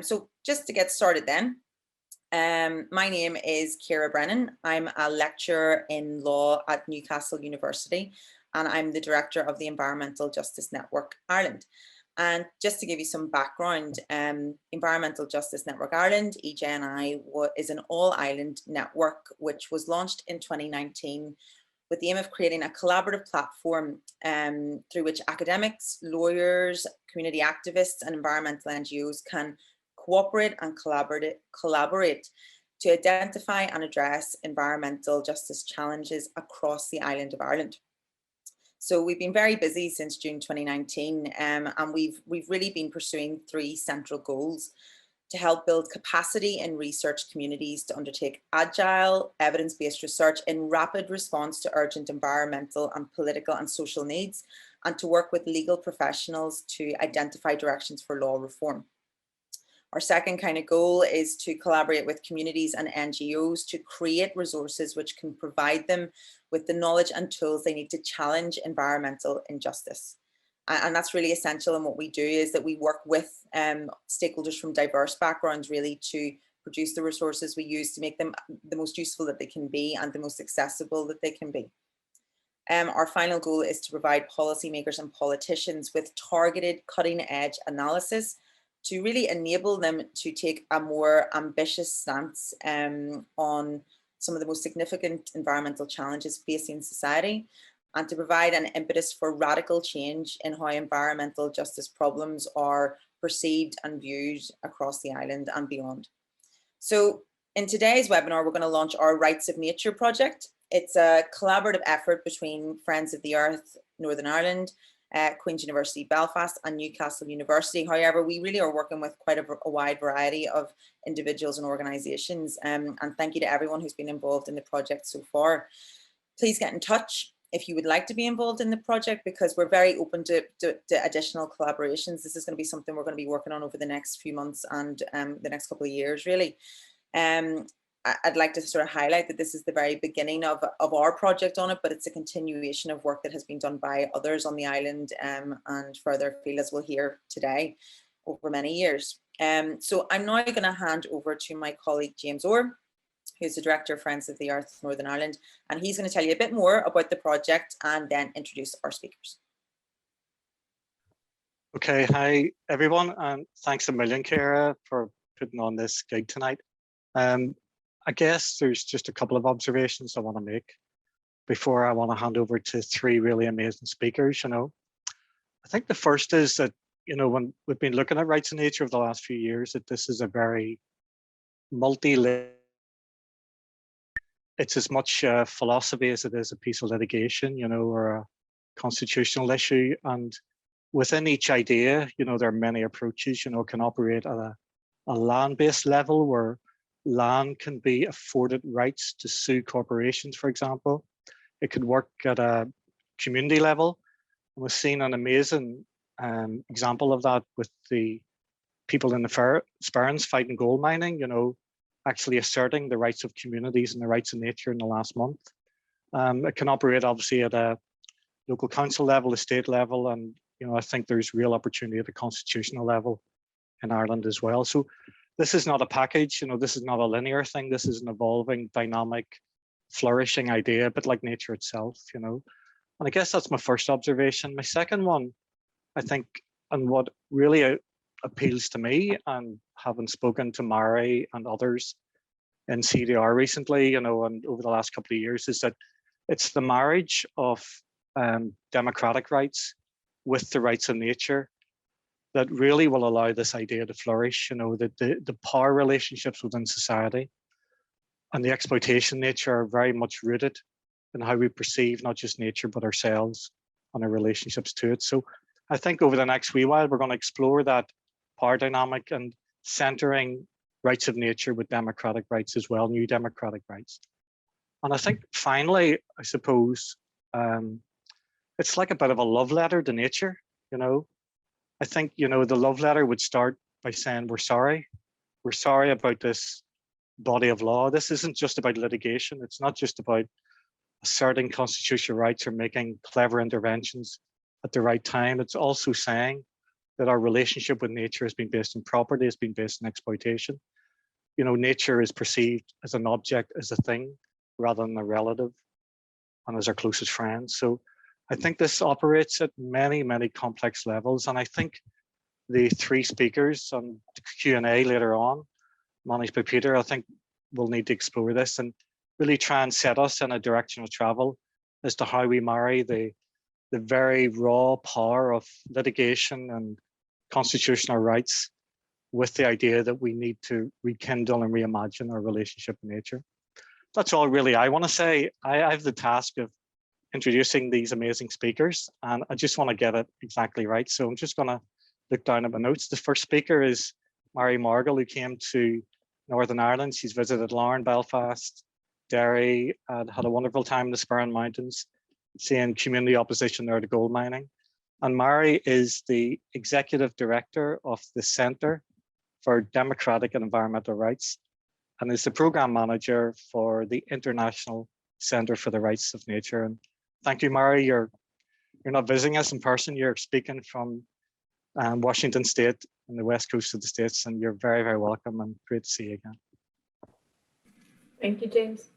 So just to get started then, my name is Ciara Brennan. I'm a lecturer in law at Newcastle University, and I'm the director of the Environmental Justice Network Ireland. And just to give you some background, Environmental Justice Network Ireland, EJNI, is an all-island network which was launched in 2019 with the aim of creating a collaborative platform through which academics, lawyers, community activists and environmental NGOs can cooperate and collaborate to identify and address environmental justice challenges across the island of Ireland. So we've been very busy since June 2019, and we've really been pursuing three central goals: to help build capacity in research communities to undertake agile, evidence-based research in rapid response to urgent environmental and political and social needs, and to work with legal professionals to identify directions for law reform. Our second kind of goal is to collaborate with communities and NGOs to create resources which can provide them with the knowledge and tools they need to challenge environmental injustice. And that's really essential. And what we do is that we work with stakeholders from diverse backgrounds really to produce the resources we use to make them the most useful that they can be and the most accessible that they can be. Our final goal is to provide policymakers and politicians with targeted cutting edge analysis to really enable them to take a more ambitious stance on some of the most significant environmental challenges facing society, and to provide an impetus for radical change in how environmental justice problems are perceived and viewed across the island and beyond. So in today's webinar, we're going to launch our Rights of Nature project. It's a collaborative effort between Friends of the Earth Northern Ireland, Queen's University Belfast and Newcastle University. However, we really are working with quite a wide variety of individuals and organisations, and thank you to everyone who's been involved in the project so far. Please get in touch if you would like to be involved in the project, because we're very open to additional collaborations. This is going to be something we're going to be working on over the next few months and the next couple of years, really. I'd like to sort of highlight that this is the very beginning of our project on it, but it's a continuation of work that has been done by others on the island and further afield, as we'll hear today, over many years. So I'm now going to hand over to my colleague James Orr, who's the Director of Friends of the Earth Northern Ireland, and he's going to tell you a bit more about the project and then introduce our speakers. Okay, hi everyone, and thanks a million, Ciara, for putting on this gig tonight. I guess there's just a couple of observations I want to make before I want to hand over to three really amazing speakers. I think the first is that, when we've been looking at rights of nature over the last few years, that this is a very multi-layered. It's as much philosophy as it is a piece of litigation, or a constitutional issue. And within each idea, there are many approaches. It can operate at a land-based level where land can be afforded rights to sue corporations, for example. It could work at a community level. We've seen an amazing example of that with the people in the Sperrins fighting gold mining, actually asserting the rights of communities and the rights of nature in the last month. It can operate obviously at a local council level, a state level, and I think there's real opportunity at the constitutional level in Ireland as well. So this is not a package, this is not a linear thing. This is an evolving, dynamic, flourishing idea, but like nature itself, And I guess that's my first observation. My second one, I think, and what really appeals to me, and having spoken to Mari and others in CDR recently, and over the last couple of years, is that it's the marriage of democratic rights with the rights of nature that really will allow this idea to flourish, that the power relationships within society and the exploitation nature are very much rooted in how we perceive not just nature, but ourselves and our relationships to it. So I think over the next wee while, we're going to explore that power dynamic and centering rights of nature with democratic rights as well, new democratic rights. And I think finally, I suppose, it's like a bit of a love letter to nature, I think, the love letter would start by saying, we're sorry. We're sorry about this body of law. This isn't just about litigation. It's not just about asserting constitutional rights or making clever interventions at the right time. It's also saying that our relationship with nature has been based on property, has been based on exploitation. You know, nature is perceived as an object, as a thing, rather than a relative, and as our closest friend. So I think this operates at many, many complex levels. And I think the three speakers on the Q&A later on, managed by Peter, I think we'll need to explore this and really try and set us in a direction of travel as to how we marry the very raw power of litigation and constitutional rights with the idea that we need to rekindle and reimagine our relationship with nature. That's all really I want to say. I have the task of introducing these amazing speakers, and I just want to get it exactly right. So I'm just going to look down at my notes. The first speaker is Mary Margle, who came to Northern Ireland. She's visited Larne, Belfast, Derry, and had a wonderful time in the Spurn Mountains, seeing community opposition there to gold mining. And Mary is the executive director of the Centre for Democratic and Environmental Rights, and is the program manager for the International Centre for the Rights of Nature. And thank you, Mary. You're not visiting us in person. You're speaking from Washington State on the west coast of the States, and you're very, very welcome and great to see you again. Thank you, James.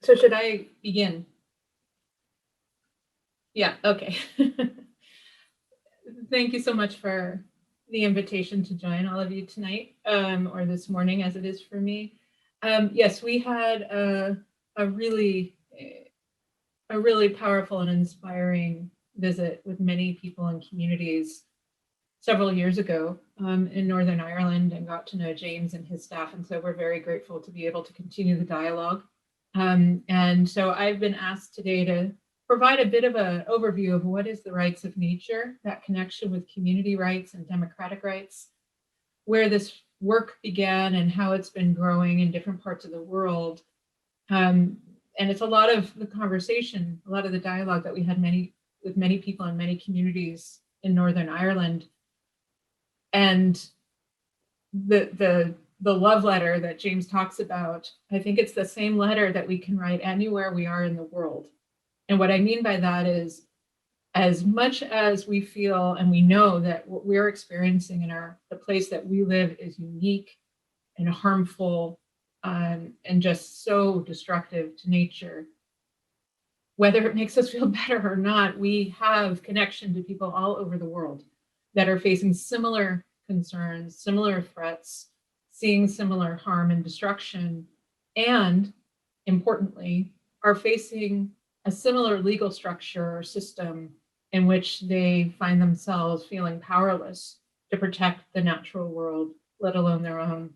So should I begin? Yeah, okay. Thank you so much for the invitation to join all of you tonight, or this morning as it is for me. Yes, we had a really powerful and inspiring visit with many people and communities several years ago in Northern Ireland, and got to know James and his staff. And so we're very grateful to be able to continue the dialogue. And so I've been asked today to provide a bit of an overview of what is the rights of nature, that connection with community rights and democratic rights, where this work began and how it's been growing in different parts of the world. And it's a lot of the conversation, a lot of the dialogue that we had with many people in many communities in Northern Ireland. And the love letter that James talks about, I think it's the same letter that we can write anywhere we are in the world. And what I mean by that is, as much as we feel and we know that what we're experiencing in the place that we live is unique and harmful and just so destructive to nature, whether it makes us feel better or not, we have connection to people all over the world that are facing similar concerns, similar threats, seeing similar harm and destruction, and importantly, are facing a similar legal structure or system in which they find themselves feeling powerless to protect the natural world, let alone their own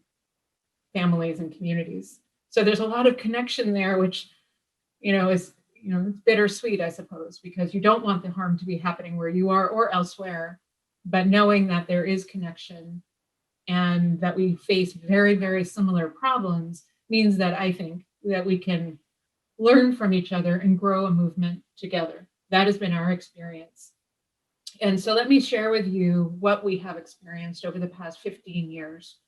families and communities. So there's a lot of connection there, which, is, it's bittersweet, I suppose, because you don't want the harm to be happening where you are or elsewhere, but knowing that there is connection and that we face very, very similar problems means that I think that we can learn from each other and grow a movement together. That has been our experience. And so let me share with you what we have experienced over the past 15 years.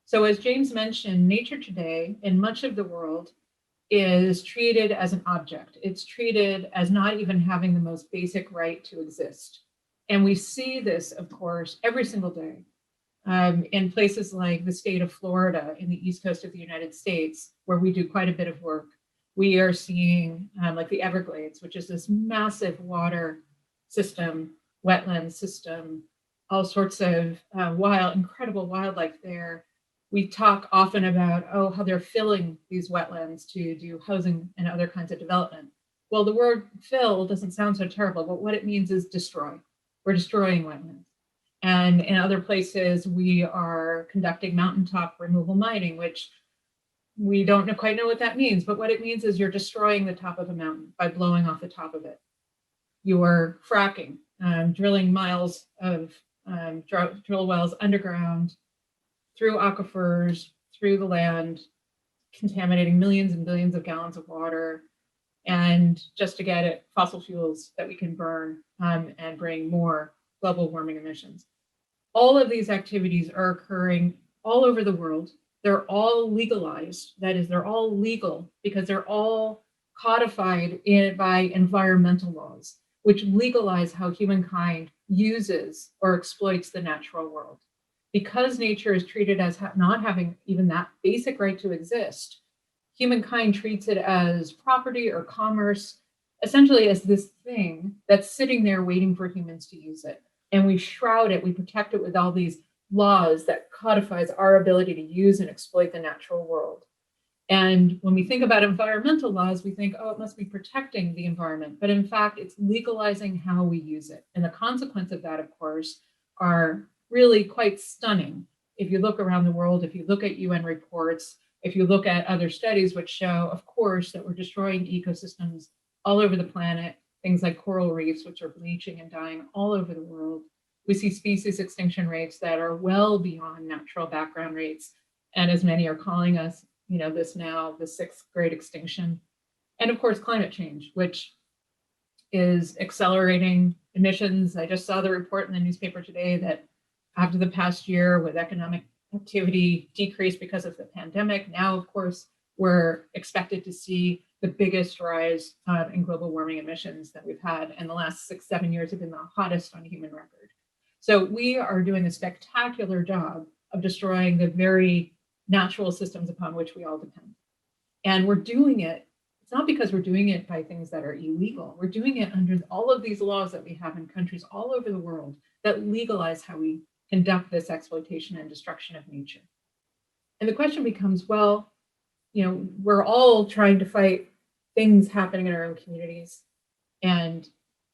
So as James mentioned, nature today in much of the world is treated as an object. It's treated as not even having the most basic right to exist. And we see this, of course, every single day in places like the state of Florida in the east coast of the United States, where we do quite a bit of work. We are seeing like the Everglades, which is this massive water system, wetland system, all sorts of incredible wildlife there. We talk often about, how they're filling these wetlands to do housing and other kinds of development. Well, the word fill doesn't sound so terrible, but what it means is destroy. We're destroying wetlands. And in other places, we are conducting mountaintop removal mining, which we don't quite know what that means, but what it means is you're destroying the top of a mountain by blowing off the top of it. You are fracking, drilling miles of drill wells underground, through aquifers, through the land, contaminating millions and billions of gallons of water, and just to get at fossil fuels that we can burn and bring more global warming emissions. All of these activities are occurring all over the world. They're all legalized. That is, they're all legal because they're all codified by environmental laws, which legalize how humankind uses or exploits the natural world. Because nature is treated as not having even that basic right to exist, humankind treats it as property or commerce, essentially as this thing that's sitting there waiting for humans to use it. And we shroud it, we protect it with all these laws that codifies our ability to use and exploit the natural world. And when we think about environmental laws, we think, oh, it must be protecting the environment. But in fact, it's legalizing how we use it. And the consequence of that, of course, are really quite stunning. If you look around the world, if you look at UN reports, if you look at other studies which show, of course, that we're destroying ecosystems all over the planet, things like coral reefs, which are bleaching and dying all over the world. We see species extinction rates that are well beyond natural background rates. And as many are calling us, this now, the sixth great extinction. And of course, climate change, which is accelerating emissions. I just saw the report in the newspaper today that after the past year with economic activity decreased because of the pandemic, now, of course, we're expected to see the biggest rise in global warming emissions that we've had. And the last 6-7 years have been the hottest on human record. So we are doing a spectacular job of destroying the very natural systems upon which we all depend. And we're doing it, it's not because we're doing it by things that are illegal. We're doing it under all of these laws that we have in countries all over the world that legalize how we conduct this exploitation and destruction of nature. And the question becomes, well, we're all trying to fight things happening in our own communities. And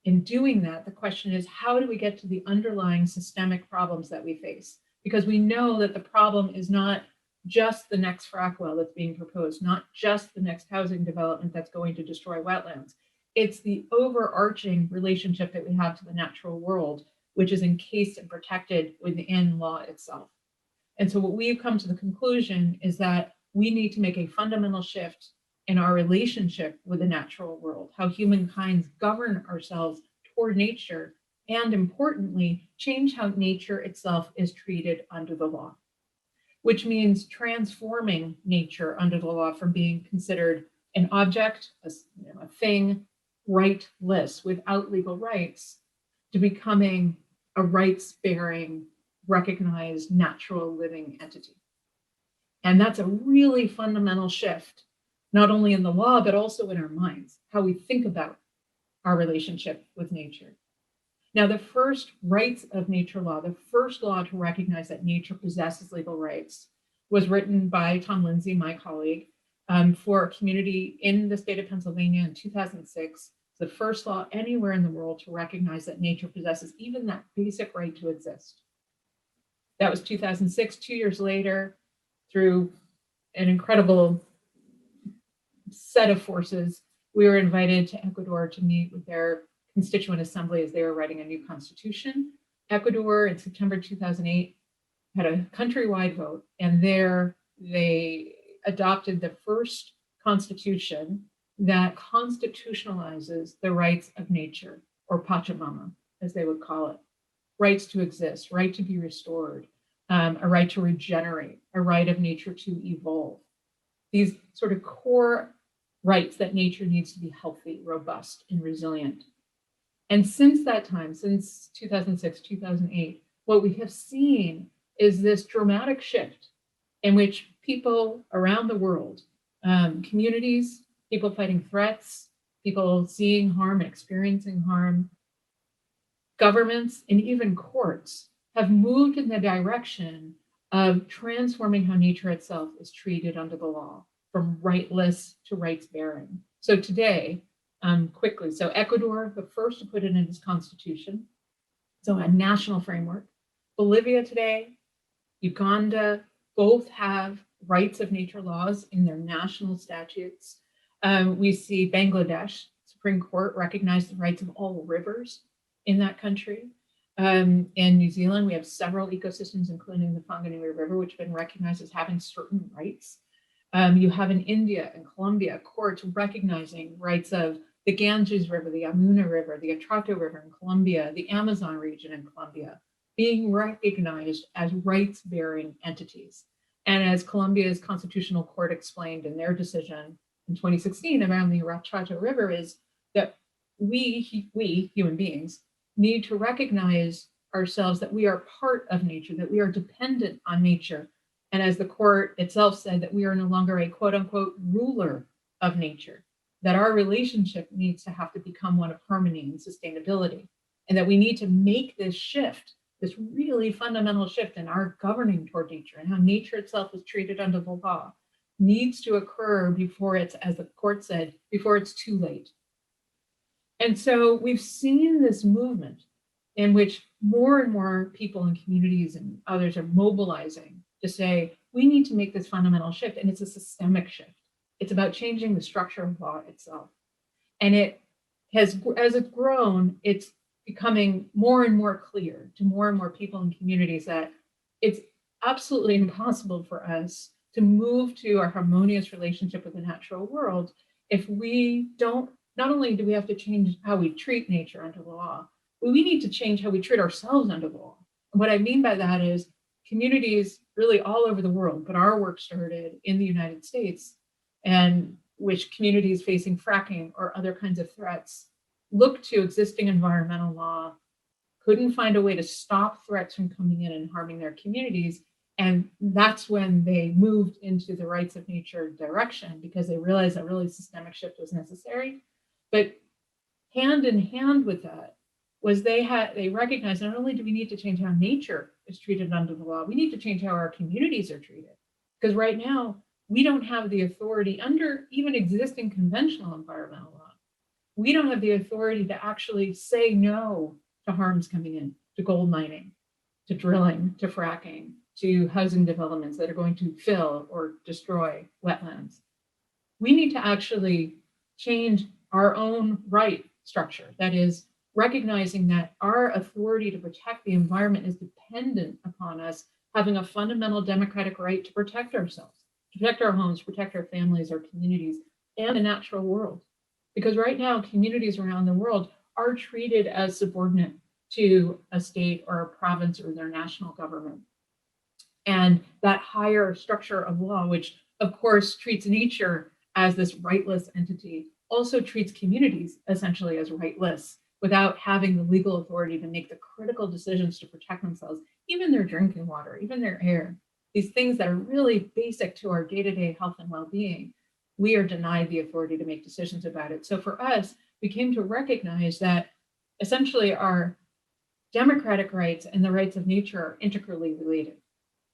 in doing that, the question is, how do we get to the underlying systemic problems that we face? Because we know that the problem is not just the next frack well that's being proposed, not just the next housing development that's going to destroy wetlands. It's the overarching relationship that we have to the natural world, which is encased and protected within law itself. And so what we've come to the conclusion is that we need to make a fundamental shift in our relationship with the natural world, how humankind govern ourselves toward nature, and importantly, change how nature itself is treated under the law, which means transforming nature under the law from being considered an object, a thing, rightless, without legal rights, to becoming a rights-bearing, recognized, natural living entity. And that's a really fundamental shift, not only in the law, but also in our minds, how we think about our relationship with nature. Now, the first rights of nature law, the first law to recognize that nature possesses legal rights, was written by Tom Lindsay, my colleague, for a community in the state of Pennsylvania in 2006. The first law anywhere in the world to recognize that nature possesses even that basic right to exist. That was 2006. 2 years later, through an incredible set of forces, we were invited to Ecuador to meet with their constituent assembly as they were writing a new constitution. Ecuador in September 2008 had a countrywide vote, and there they adopted the first constitution that constitutionalizes the rights of nature, or Pachamama, as they would call it. Rights to exist, right to be restored, a right to regenerate, a right of nature to evolve. These sort of core rights that nature needs to be healthy, robust, and resilient. And since that time, since 2006, 2008, what we have seen is this dramatic shift in which people around the world, communities, people fighting threats, people seeing harm, experiencing harm, governments, and even courts have moved in the direction of transforming how nature itself is treated under the law, from rightless to rights-bearing. So today, quickly, so Ecuador, the first to put it in its constitution, so a national framework. Bolivia today, Uganda, both have rights of nature laws in their national statutes. We see Bangladesh, Supreme Court recognized the rights of all rivers in that country. In New Zealand, we have several ecosystems, including the Whanganui River, which have been recognized as having certain rights. You have in India and Colombia courts recognizing rights of the Ganges River, the Yamuna River, the Atrato River in Colombia, the Amazon region in Colombia, being recognized as rights-bearing entities. And as Colombia's constitutional court explained in their decision, in 2016 around the Chato River is that we human beings need to recognize ourselves that we are part of nature, that we are dependent on nature. And as the court itself said, that we are no longer a quote unquote ruler of nature, that our relationship needs to have to become one of harmony and sustainability, and that we need to make this shift, this really fundamental shift in our governing toward nature and how nature itself is treated under the law needs to occur before it's, as the court said, before it's too late. And so we've seen this movement in which more and more people and communities and others are mobilizing to say, we need to make this fundamental shift. And it's a systemic shift. It's about changing the structure of law itself. And it has, as it's grown, it's becoming more and more clear to more and more people and communities that it's absolutely impossible for us to move to a harmonious relationship with the natural world if we don't, not only do we have to change how we treat nature under the law, but we need to change how we treat ourselves under the law. And what I mean by that is communities really all over the world, but our work started in the United States, and which communities facing fracking or other kinds of threats looked to existing environmental law, couldn't find a way to stop threats from coming in and harming their communities. And that's when they moved into the rights of nature direction, because they realized that really systemic shift was necessary. But hand in hand with that was they recognized not only do we need to change how nature is treated under the law, we need to change how our communities are treated. Because right now, we don't have the authority under even existing conventional environmental law. We don't have the authority to actually say no to harms coming in, to gold mining, to drilling, to fracking, to housing developments that are going to fill or destroy wetlands. We need to actually change our own right structure. That is, recognizing that our authority to protect the environment is dependent upon us having a fundamental democratic right to protect ourselves, to protect our homes, protect our families, our communities, and the natural world. Because right now, communities around the world are treated as subordinate to a state or a province or their national government. And that higher structure of law, which of course treats nature as this rightless entity, also treats communities essentially as rightless without having the legal authority to make the critical decisions to protect themselves, even their drinking water, even their air, these things that are really basic to our day-to-day health and well-being. We are denied the authority to make decisions about it. So for us, we came to recognize that essentially our democratic rights and the rights of nature are integrally related,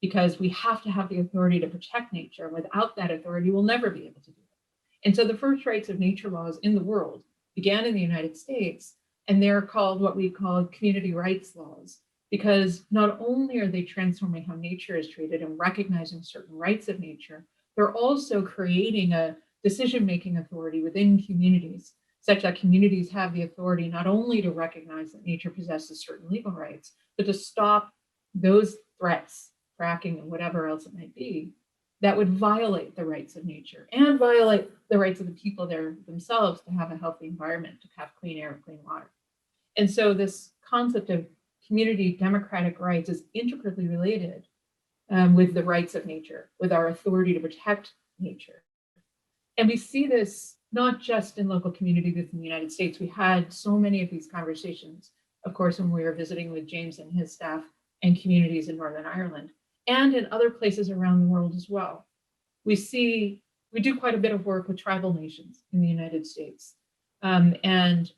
because we have to have the authority to protect nature. Without that authority, we'll never be able to do it. And so the first rights of nature laws in the world began in the United States, and they're called what we call community rights laws, because not only are they transforming how nature is treated and recognizing certain rights of nature, they're also creating a decision-making authority within communities, such that communities have the authority not only to recognize that nature possesses certain legal rights, but to stop those threats, fracking and whatever else it might be, that would violate the rights of nature and violate the rights of the people there themselves to have a healthy environment, to have clean air, clean water. And so this concept of community democratic rights is intricately related with the rights of nature, with our authority to protect nature. And we see this not just in local communities in the United States. We had so many of these conversations, of course, when we were visiting with James and his staff and communities in Northern Ireland, and in other places around the world as well. We do quite a bit of work with tribal nations in the United States, and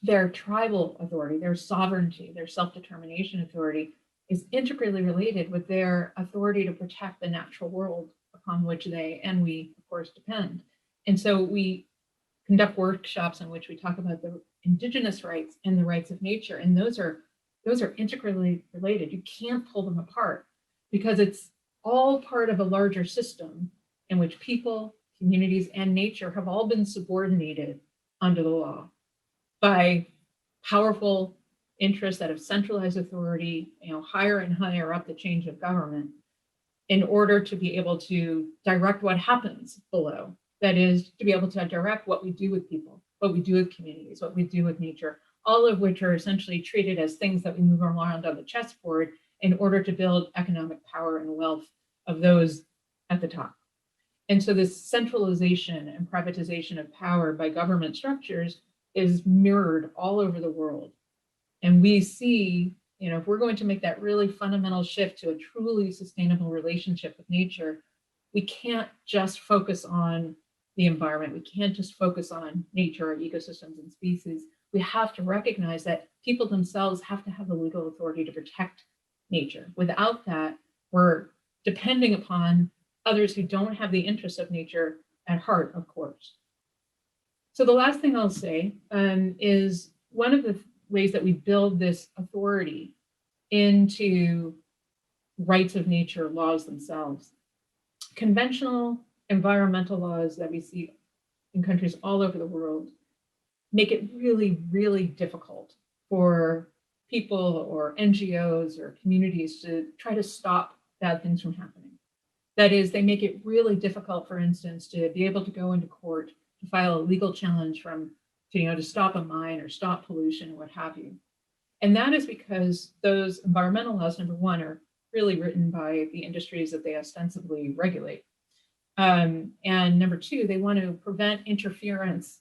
their tribal authority, their sovereignty, their self-determination authority is integrally related with their authority to protect the natural world upon which they and we, of course, depend. And so we conduct workshops in which we talk about the indigenous rights and the rights of nature, and those are integrally related. You can't pull them apart, because it's all part of a larger system in which people, communities, and nature have all been subordinated under the law by powerful interests that have centralized authority, higher and higher up the chain of government, in order to be able to direct what happens below. That is, to be able to direct what we do with people, what we do with communities, what we do with nature, all of which are essentially treated as things that we move around on the chessboard in order to build economic power and wealth of those at the top. And so this centralization and privatization of power by government structures is mirrored all over the world. And we see, if we're going to make that really fundamental shift to a truly sustainable relationship with nature, we can't just focus on the environment. We can't just focus on nature or ecosystems and species. We have to recognize that people themselves have to have the legal authority to protect nature. Without that, we're depending upon others who don't have the interests of nature at heart, of course. So the last thing I'll say is one of the ways that we build this authority into rights of nature laws themselves. Conventional environmental laws that we see in countries all over the world make it really, really difficult for people or NGOs or communities to try to stop bad things from happening. That is, they make it really difficult, for instance, to be able to go into court to file a legal challenge to stop a mine or stop pollution or what have you. And that is because those environmental laws, number one, are really written by the industries that they ostensibly regulate. And number two, they want to prevent interference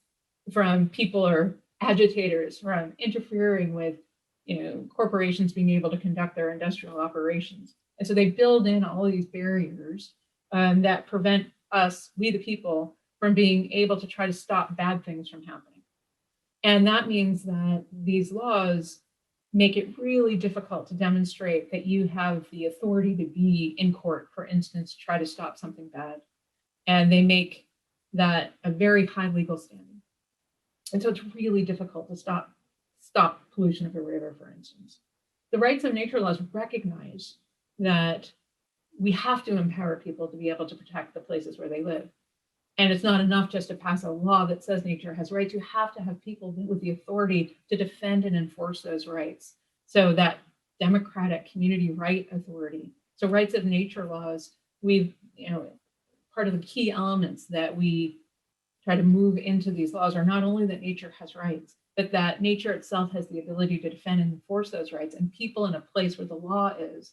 from people or agitators from interfering with corporations being able to conduct their industrial operations. And so they build in all these barriers that prevent us, we the people, from being able to try to stop bad things from happening. And that means that these laws make it really difficult to demonstrate that you have the authority to be in court, for instance, to try to stop something bad. And they make that a very high legal standing. And so it's really difficult to stop pollution of a river, for instance. The rights of nature laws recognize that we have to empower people to be able to protect the places where they live. And it's not enough just to pass a law that says nature has rights. You have to have people with the authority to defend and enforce those rights. So that democratic community right authority. So rights of nature laws, part of the key elements that we try to move into these laws are not only that nature has rights, but that nature itself has the ability to defend and enforce those rights. And people in a place where the law is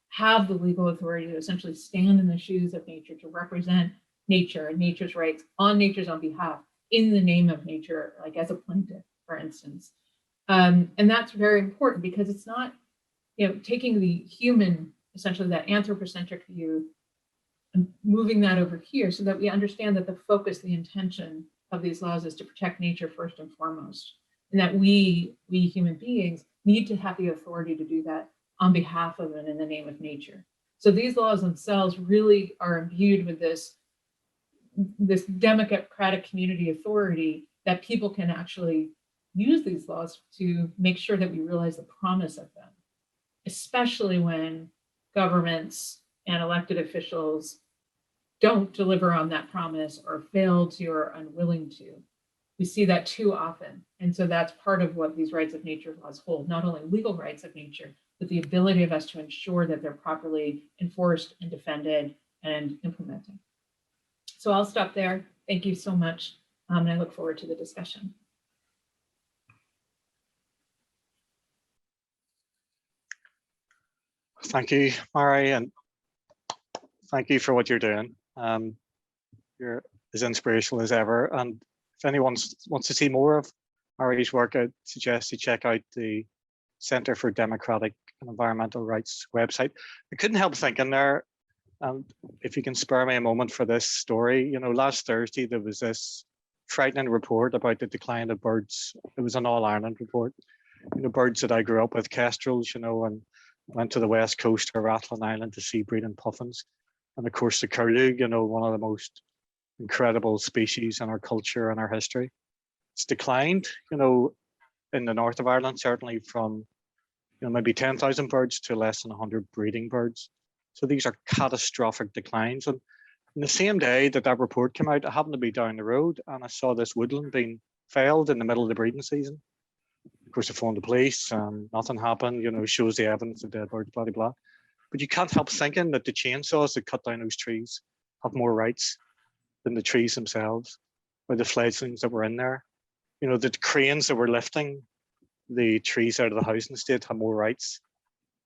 have the legal authority to essentially stand in the shoes of nature, to represent nature and nature's rights on nature's own behalf in the name of nature, like as a plaintiff, for instance. And that's very important because it's not, taking the human, essentially that anthropocentric view, and moving that over here so that we understand that the focus, the intention of these laws is to protect nature first and foremost. And that we human beings need to have the authority to do that on behalf of and in the name of nature. So these laws themselves really are imbued with this democratic community authority that people can actually use these laws to make sure that we realize the promise of them, especially when governments and elected officials don't deliver on that promise or fail to or are unwilling to. We see that too often. And so that's part of what these rights of nature laws hold, not only legal rights of nature, but the ability of us to ensure that they're properly enforced and defended and implemented. So I'll stop there. Thank you so much. And I look forward to the discussion. Thank you, Mari, and thank you for what you're doing. You're as inspirational as ever. And if anyone wants to see more of Mari's work, I'd suggest you check out the Center for Democratic and Environmental Rights website. I couldn't help thinking there, and if you can spare me a moment for this story, last Thursday there was this frightening report about the decline of birds. It was an all-Ireland report. Birds that I grew up with, kestrels, and went to the west coast of Rathlin Island to see breeding puffins. And of course the curlew, one of the most incredible species in our culture and our history. It's declined, in the north of Ireland, certainly from maybe 10,000 birds to less than 100 breeding birds. So these are catastrophic declines. And on the same day that report came out, I happened to be down the road and I saw this woodland being felled in the middle of the breeding season. Of course, I phoned the police and nothing happened, shows the evidence of dead birds, blah, blah, blah. But you can't help thinking that the chainsaws that cut down those trees have more rights than the trees themselves, or the fledglings that were in there. The cranes that were lifting the trees out of the housing estate have more rights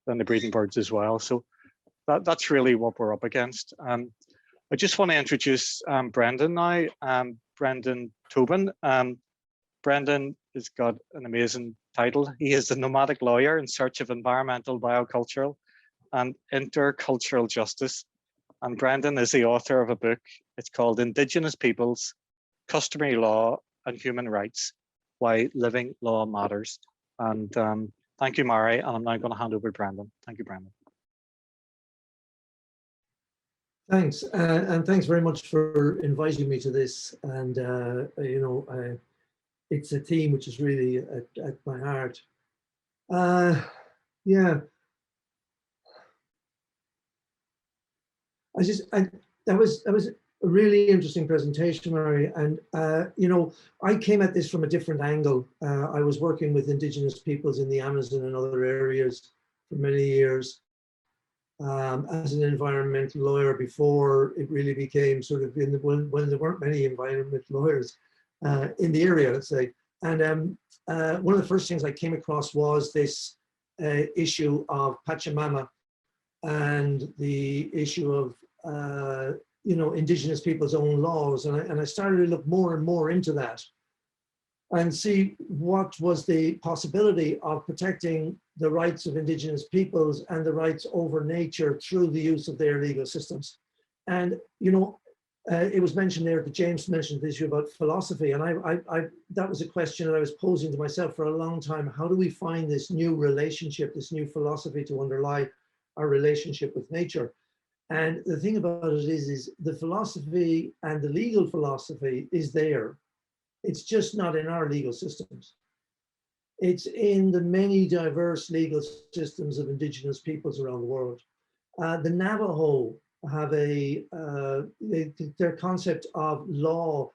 than the breeding birds as well. So that's really what we're up against. I just want to introduce Brendan now, Brendan Tobin. Brendan has got an amazing title. He is the nomadic lawyer in search of environmental, biocultural, and intercultural justice. And Brendan is the author of a book. It's called Indigenous Peoples, Customary Law and Human Rights, Why Living Law Matters. And thank you, Mari. And I'm now going to hand over to Brendan. Thank you, Brendan. Thanks, and thanks very much for inviting me to this. And it's a theme which is really at my heart. Yeah, that was a really interesting presentation, Mari. And I came at this from a different angle. I was working with Indigenous peoples in the Amazon and other areas for many years. As an environmental lawyer before it really became sort of when there weren't many environmental lawyers in the area, let's say. And one of the first things I came across was this issue of Pachamama and the issue of Indigenous people's own laws, and I started to look more and more into that and see what was the possibility of protecting the rights of Indigenous peoples and the rights over nature through the use of their legal systems. And it was mentioned there that James mentioned the issue about philosophy, and I that was a question that I was posing to myself for a long time. How do we find this new relationship, this new philosophy to underlie our relationship with nature? And the thing about it is the philosophy and the legal philosophy is there. It's just not in our legal systems. It's in the many diverse legal systems of Indigenous peoples around the world. The Navajo have their concept of law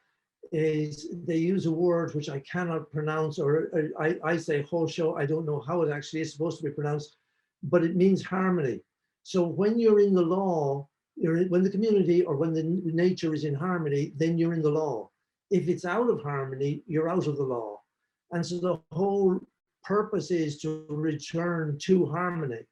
is, they use a word which I cannot pronounce, or I say hosho, I don't know how it actually is supposed to be pronounced, but it means harmony. So when you're in the law, when the community or when the nature is in harmony, then you're in the law. If it's out of harmony, you're out of the law. And so the whole purpose is to return to harmony.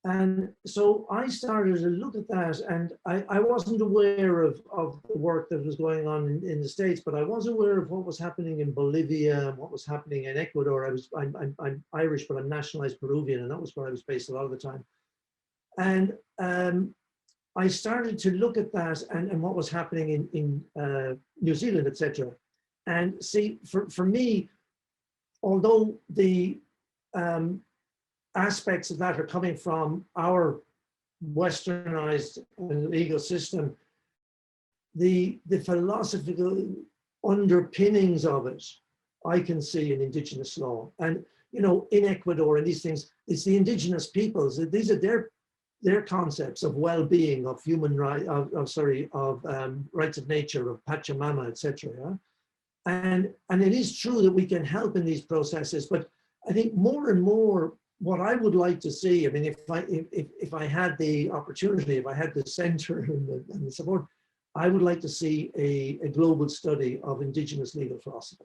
And so I started to look at that, and I wasn't aware of the work that was going on in the States, but I was aware of what was happening in Bolivia and what was happening in Ecuador. I'm Irish, but I'm nationalized Peruvian, and that was where I was based a lot of the time. And I started to look at that and what was happening in New Zealand, etc. And see, for me, although the aspects of that are coming from our westernized legal system, the philosophical underpinnings of it, I can see in Indigenous law. And in Ecuador and these things, it's the Indigenous peoples. These are their concepts of well-being, of human right, of rights of nature, of Pachamama, etc. Yeah? And it is true that we can help in these processes, but I think more and more, what I would like to see, I mean, if I had the opportunity, if I had the center and the support, I would like to see a global study of Indigenous legal philosophy.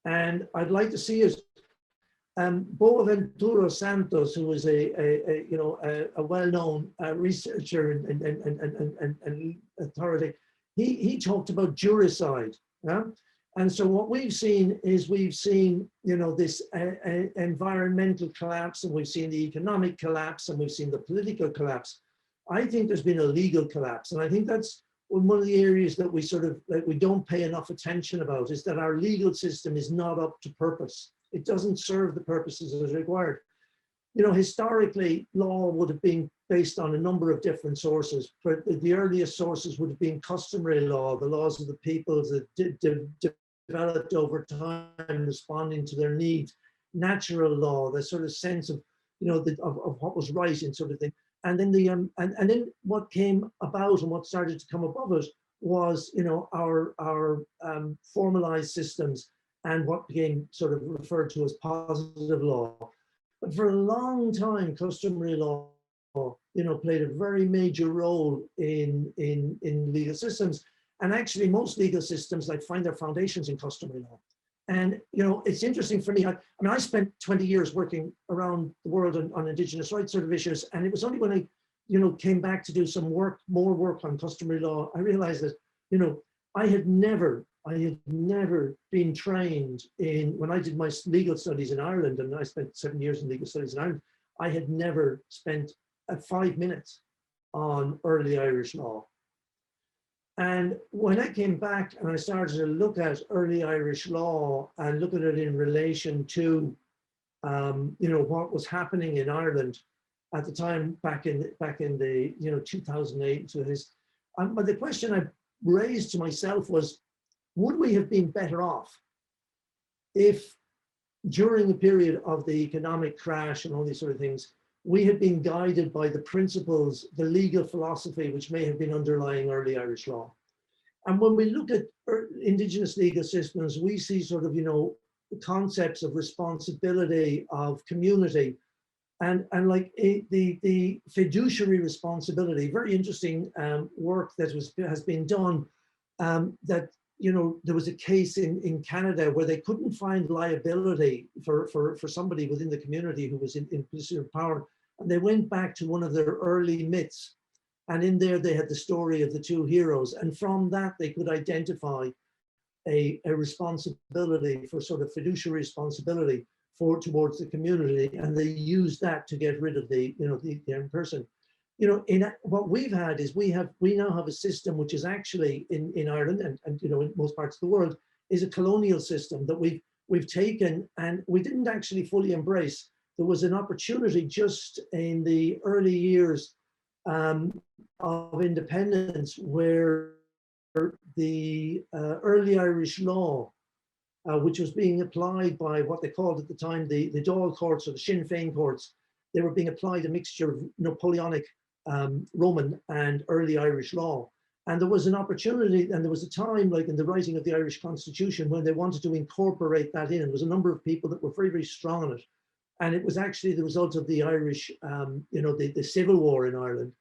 And I'd like to see it. Boaventura Santos, who is a well-known researcher and authority, he talked about juricide. Yeah? And so what we've seen is this environmental collapse, and we've seen the economic collapse, and we've seen the political collapse. I think there's been a legal collapse, and I think that's one of the areas that we don't pay enough attention about, is that our legal system is not up to purpose. It doesn't serve the purposes as required. Historically, law would have been based on a number of different sources, but the earliest sources would have been customary law, the laws of the peoples that developed over time, responding to their needs, natural law, the sort of sense of, of what was right and sort of thing. And then and then what came about and what started to come above it was, our formalized systems and what became sort of referred to as positive law. But for a long time, customary law, played a very major role in legal systems. And actually most legal systems find their foundations in customary law. And, it's interesting for me, I spent 20 years working around the world on Indigenous rights sort of issues. And it was only when I came back to do some work, more work on customary law, I realized that, I had never been trained in, when I did my legal studies in Ireland, and I spent 7 years in legal studies in Ireland, I had never spent 5 minutes on early Irish law. And when I came back and I started to look at early Irish law and look at it in relation to, what was happening in Ireland at the time back in the 2008. So but the question I raised to myself was, would we have been better off if during the period of the economic crash and all these sort of things, we had been guided by the principles, the legal philosophy, which may have been underlying early Irish law? And when we look at Indigenous legal systems, we see sort of, concepts of responsibility, of community, and like the fiduciary responsibility. Very interesting work that has been done. That there was a case in Canada where they couldn't find liability for somebody within the community who was in position of power, and they went back to one of their early myths, and in there they had the story of the two heroes, and from that they could identify a responsibility for sort of fiduciary responsibility towards the community, and they used that to get rid of the young person. In what we've had is we now have a system which is actually in Ireland and in most parts of the world is a colonial system that we've taken and we didn't actually fully embrace. There was an opportunity just in the early years of independence where the early Irish law, which was being applied by what they called at the time the Dáil courts or the Sinn Féin courts, they were being applied a mixture of Napoleonic Roman and early Irish law. And there was an opportunity, and there was a time, like in the writing of the Irish Constitution, when they wanted to incorporate that in. There was a number of people that were very, very strong on it. And it was actually the result of the Irish, the Civil War in Ireland,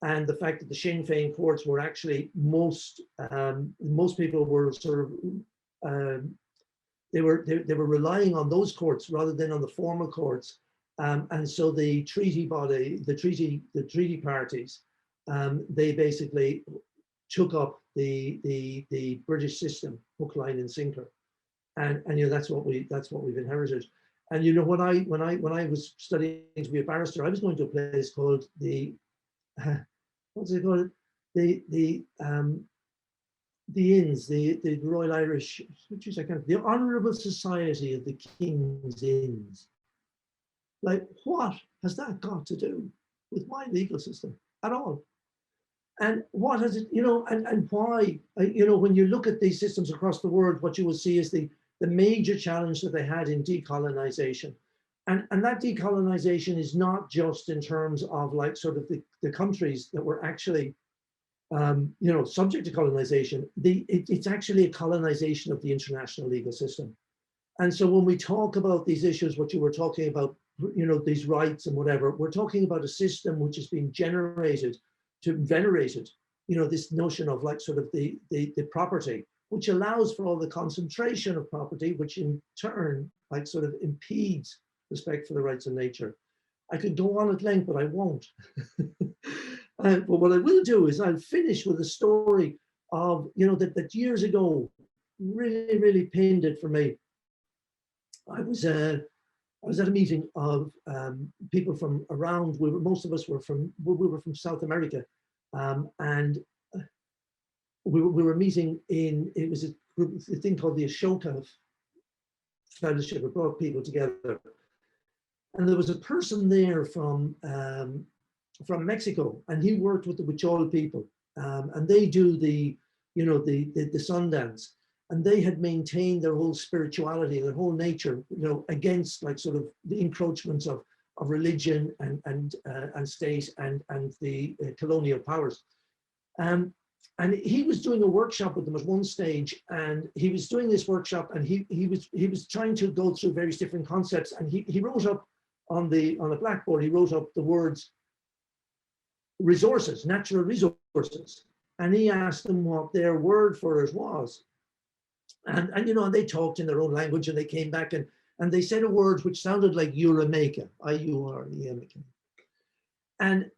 and the fact that the Sinn Féin courts were actually most people were sort of they were relying on those courts rather than on the formal courts. And so the treaty body, the treaty parties, they basically took up the British system, hook, line, and sinker, and that's what we've inherited. And when I was studying to be a barrister, I was going to a place called the what's it called, the Inns, the Royal Irish, the Honourable Society of the King's Inns. Like, what has that got to do with my legal system at all? And what has it, and why, when you look at these systems across the world, what you will see is the major challenge that they had in decolonization. And that decolonization is not just in terms of like sort of the countries that were actually, subject to colonization. It's actually a colonization of the international legal system. And so when we talk about these issues, what you were talking about, these rights and whatever, we're talking about a system which has been venerated, this notion of like sort of the property, which allows for all the concentration of property, which in turn like sort of impedes respect for the rights of nature. I could go on at length, but I won't. But what I will do is I'll finish with a story of, that years ago really, really pinned it for me. I was at a meeting of people from around. Most of us were from South America, and we were meeting in. It was a thing called the Ashoka Fellowship. It brought people together, and there was a person there from Mexico, and he worked with the Huichol people, and they do the Sundance. And they had maintained their whole spirituality, their whole nature, against like sort of the encroachments of religion and state and the colonial powers. And he was doing a workshop with them at one stage, and he was doing this workshop, and he was trying to go through various different concepts, and he wrote up on a blackboard. He wrote up the words resources, natural resources, and he asked them what their word for it was. And they talked in their own language, and they came back and they said a word which sounded like Eureka, I-U-R-E-M-A-K. And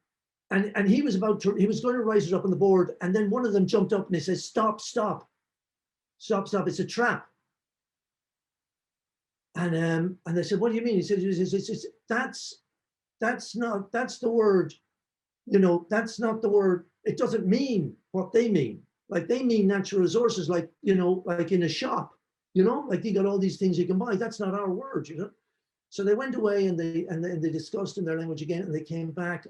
And he was going to write it up on the board. And then one of them jumped up and he says, stop, stop, stop, stop. It's a trap. And they said, what do you mean? He said, that's the word, you know, that's not the word. It doesn't mean what they mean. Like they mean natural resources, like, you know, like in a shop, you know, like you got all these things you can buy. That's not our word, you know. So they went away and they discussed in their language again, and they came back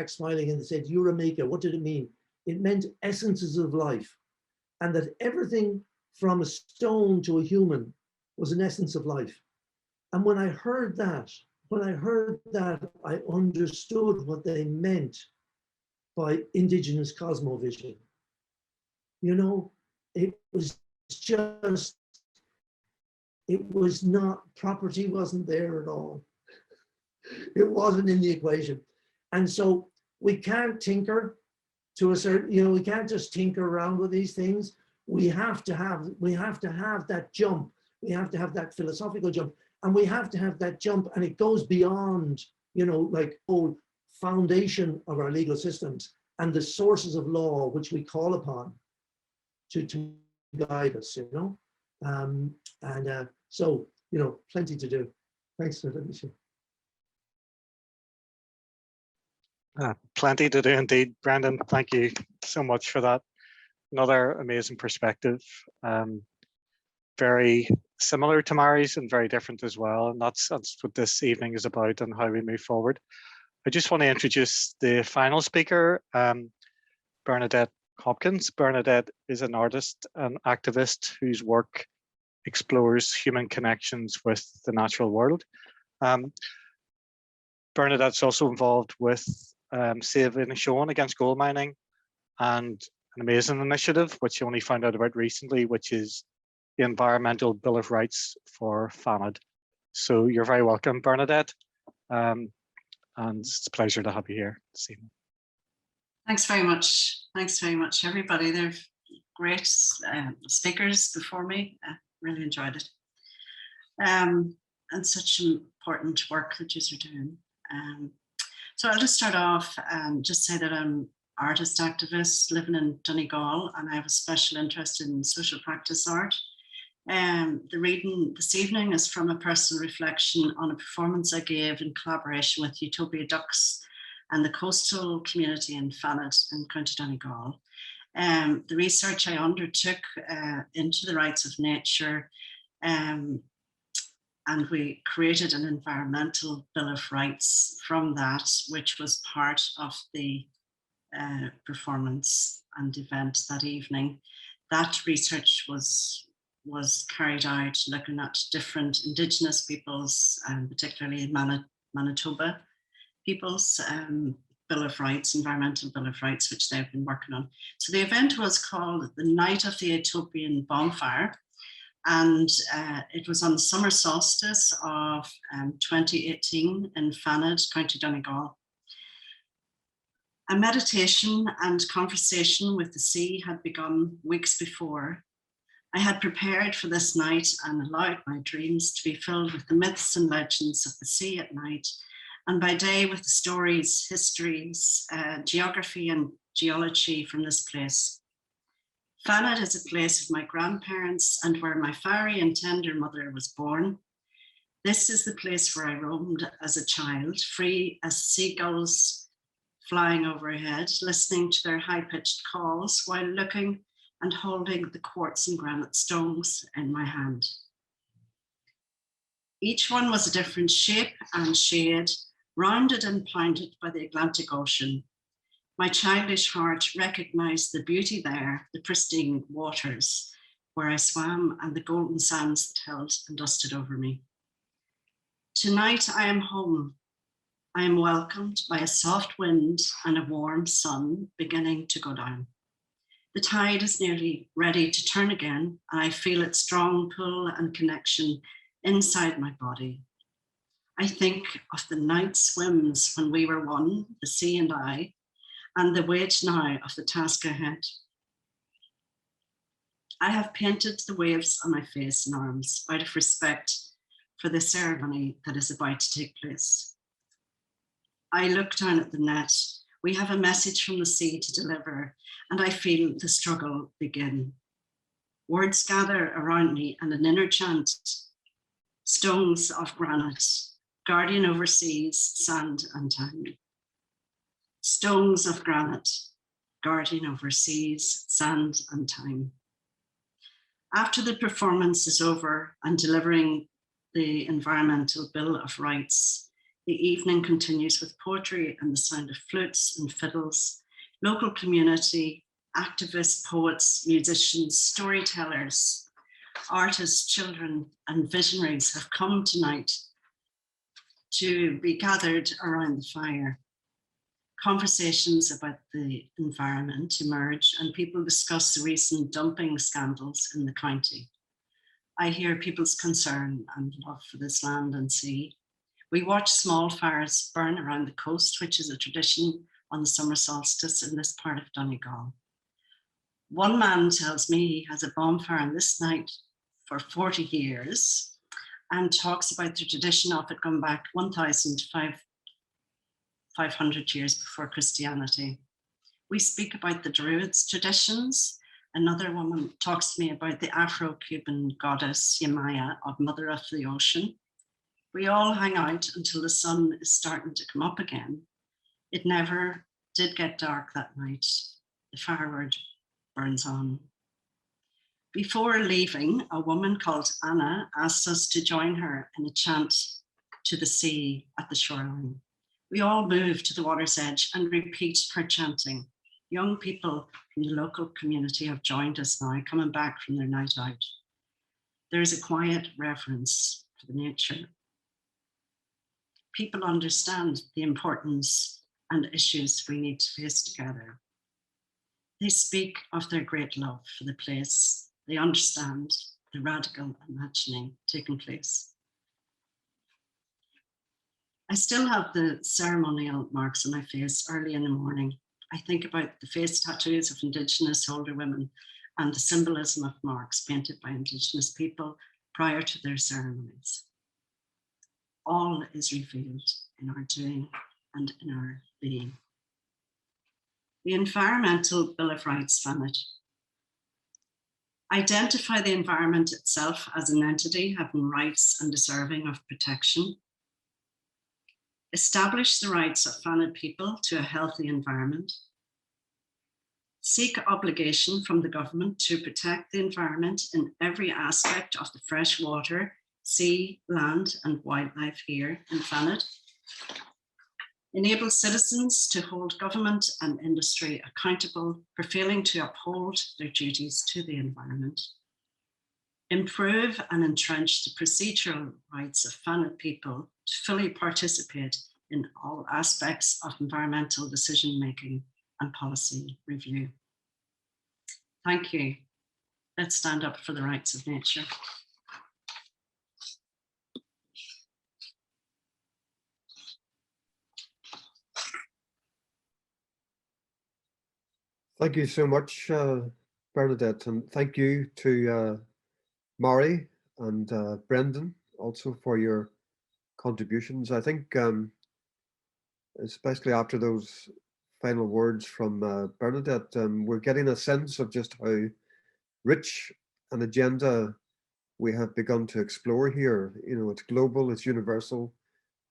smiling and they said, Eureka, what did it mean? It meant essences of life, and that everything from a stone to a human was an essence of life. And when I heard that, I understood what they meant by indigenous cosmovision. You know, it was not, property wasn't there at all. It wasn't in the equation. And so we can't tinker to a certain, you know, we can't just tinker around with these things. We have to have that jump. We have to have that philosophical jump. And we have to have that jump, and it goes beyond, you know, like whole foundation of our legal systems and the sources of law which we call upon to guide us, you know. So, you know, plenty to do. Thanks for letting me share. Plenty to do indeed, Brendan. Thank you so much for that. Another amazing perspective. Very similar to Mary's and very different as well. And that's what this evening is about and how we move forward. I just want to introduce the final speaker, Bernadette Hopkins. Bernadette is an artist and activist whose work explores human connections with the natural world. Bernadette's also involved with Save Inishowen against gold mining, and an amazing initiative which you only found out about recently, which is the Environmental Bill of Rights for FANAD. So you're very welcome, Bernadette, and it's a pleasure to have you here this evening. Thanks very much. Thanks very much, everybody. They're great speakers before me. I really enjoyed it. And such important work that you're doing. So I'll just start off and just say that I'm an artist activist living in Donegal, and I have a special interest in social practice art. The reading this evening is from a personal reflection on a performance I gave in collaboration with Utopia Ducks and the coastal community in FANAD in County Donegal. The research I undertook into the rights of nature, and we created an environmental bill of rights from that, which was part of the performance and event that evening. That research was carried out looking at different Indigenous peoples, and particularly Manitoba peoples, Bill of Rights, Environmental Bill of Rights, which they've been working on. So the event was called the Night of the Utopian Bonfire, and it was on the summer solstice of 2018 in FANAD, County Donegal. A meditation and conversation with the sea had begun weeks before. I had prepared for this night and allowed my dreams to be filled with the myths and legends of the sea at night, and by day with the stories, histories, geography and geology from this place. FANAD is a place of my grandparents and where my fiery and tender mother was born. This is the place where I roamed as a child, free as seagulls flying overhead, listening to their high-pitched calls while looking and holding the quartz and granite stones in my hand. Each one was a different shape and shade, rounded and pointed by the Atlantic Ocean. My childish heart recognized the beauty there, the pristine waters where I swam and the golden sands that held and dusted over me. Tonight I am home. I am welcomed by a soft wind and a warm sun beginning to go down. The tide is nearly ready to turn again, and I feel its strong pull and connection inside my body. I think of the night swims when we were one, the sea and I, and the weight now of the task ahead. I have painted the waves on my face and arms out of respect for the ceremony that is about to take place. I look down at the net We have a message from the sea to deliver, and I feel the struggle begin. Words gather around me and an inner chant, stones of granite, guardian over seas, sand and time. Stones of granite, guardian over seas, sand and time. After the performance is over and delivering the Environmental Bill of Rights, the evening continues with poetry and the sound of flutes and fiddles. Local community, activists, poets, musicians, storytellers, artists, children, and visionaries have come tonight to be gathered around the fire. Conversations about the environment emerge and people discuss the recent dumping scandals in the county. I hear people's concern and love for this land and sea. We watch small fires burn around the coast, which is a tradition on the summer solstice in this part of Donegal. One man tells me he has a bonfire on this night for 40 years and talks about the tradition of it going back 1,500 years before Christianity. We speak about the Druids' traditions. Another woman talks to me about the Afro-Cuban goddess Yemaya, of Mother of the Ocean. We all hang out until the sun is starting to come up again. It never did get dark that night. The firewood burns on. Before leaving, a woman called Anna asked us to join her in a chant to the sea at the shoreline. We all move to the water's edge and repeat her chanting. Young people from the local community have joined us now, coming back from their night out. There is a quiet reverence for the nature. People understand the importance and issues we need to face together. They speak of their great love for the place. They understand the radical imagining taking place. I still have the ceremonial marks on my face early in the morning. I think about the face tattoos of Indigenous older women and the symbolism of marks painted by Indigenous people prior to their ceremonies. All is revealed in our doing and in our being. The Environmental Bill of Rights, FANID. Identify the environment itself as an entity having rights and deserving of protection. Establish the rights of FANID people to a healthy environment. Seek obligation from the government to protect the environment in every aspect of the fresh water, sea, land, and wildlife here in FANID. Enable citizens to hold government and industry accountable for failing to uphold their duties to the environment. Improve and entrench the procedural rights of FANID people to fully participate in all aspects of environmental decision-making and policy review. Thank you. Let's stand up for the rights of nature. Thank you so much, Bernadette, and thank you to Mari and Brendan also for your contributions. I think, especially after those final words from Bernadette, we're getting a sense of just how rich an agenda we have begun to explore here. You know, it's global, it's universal,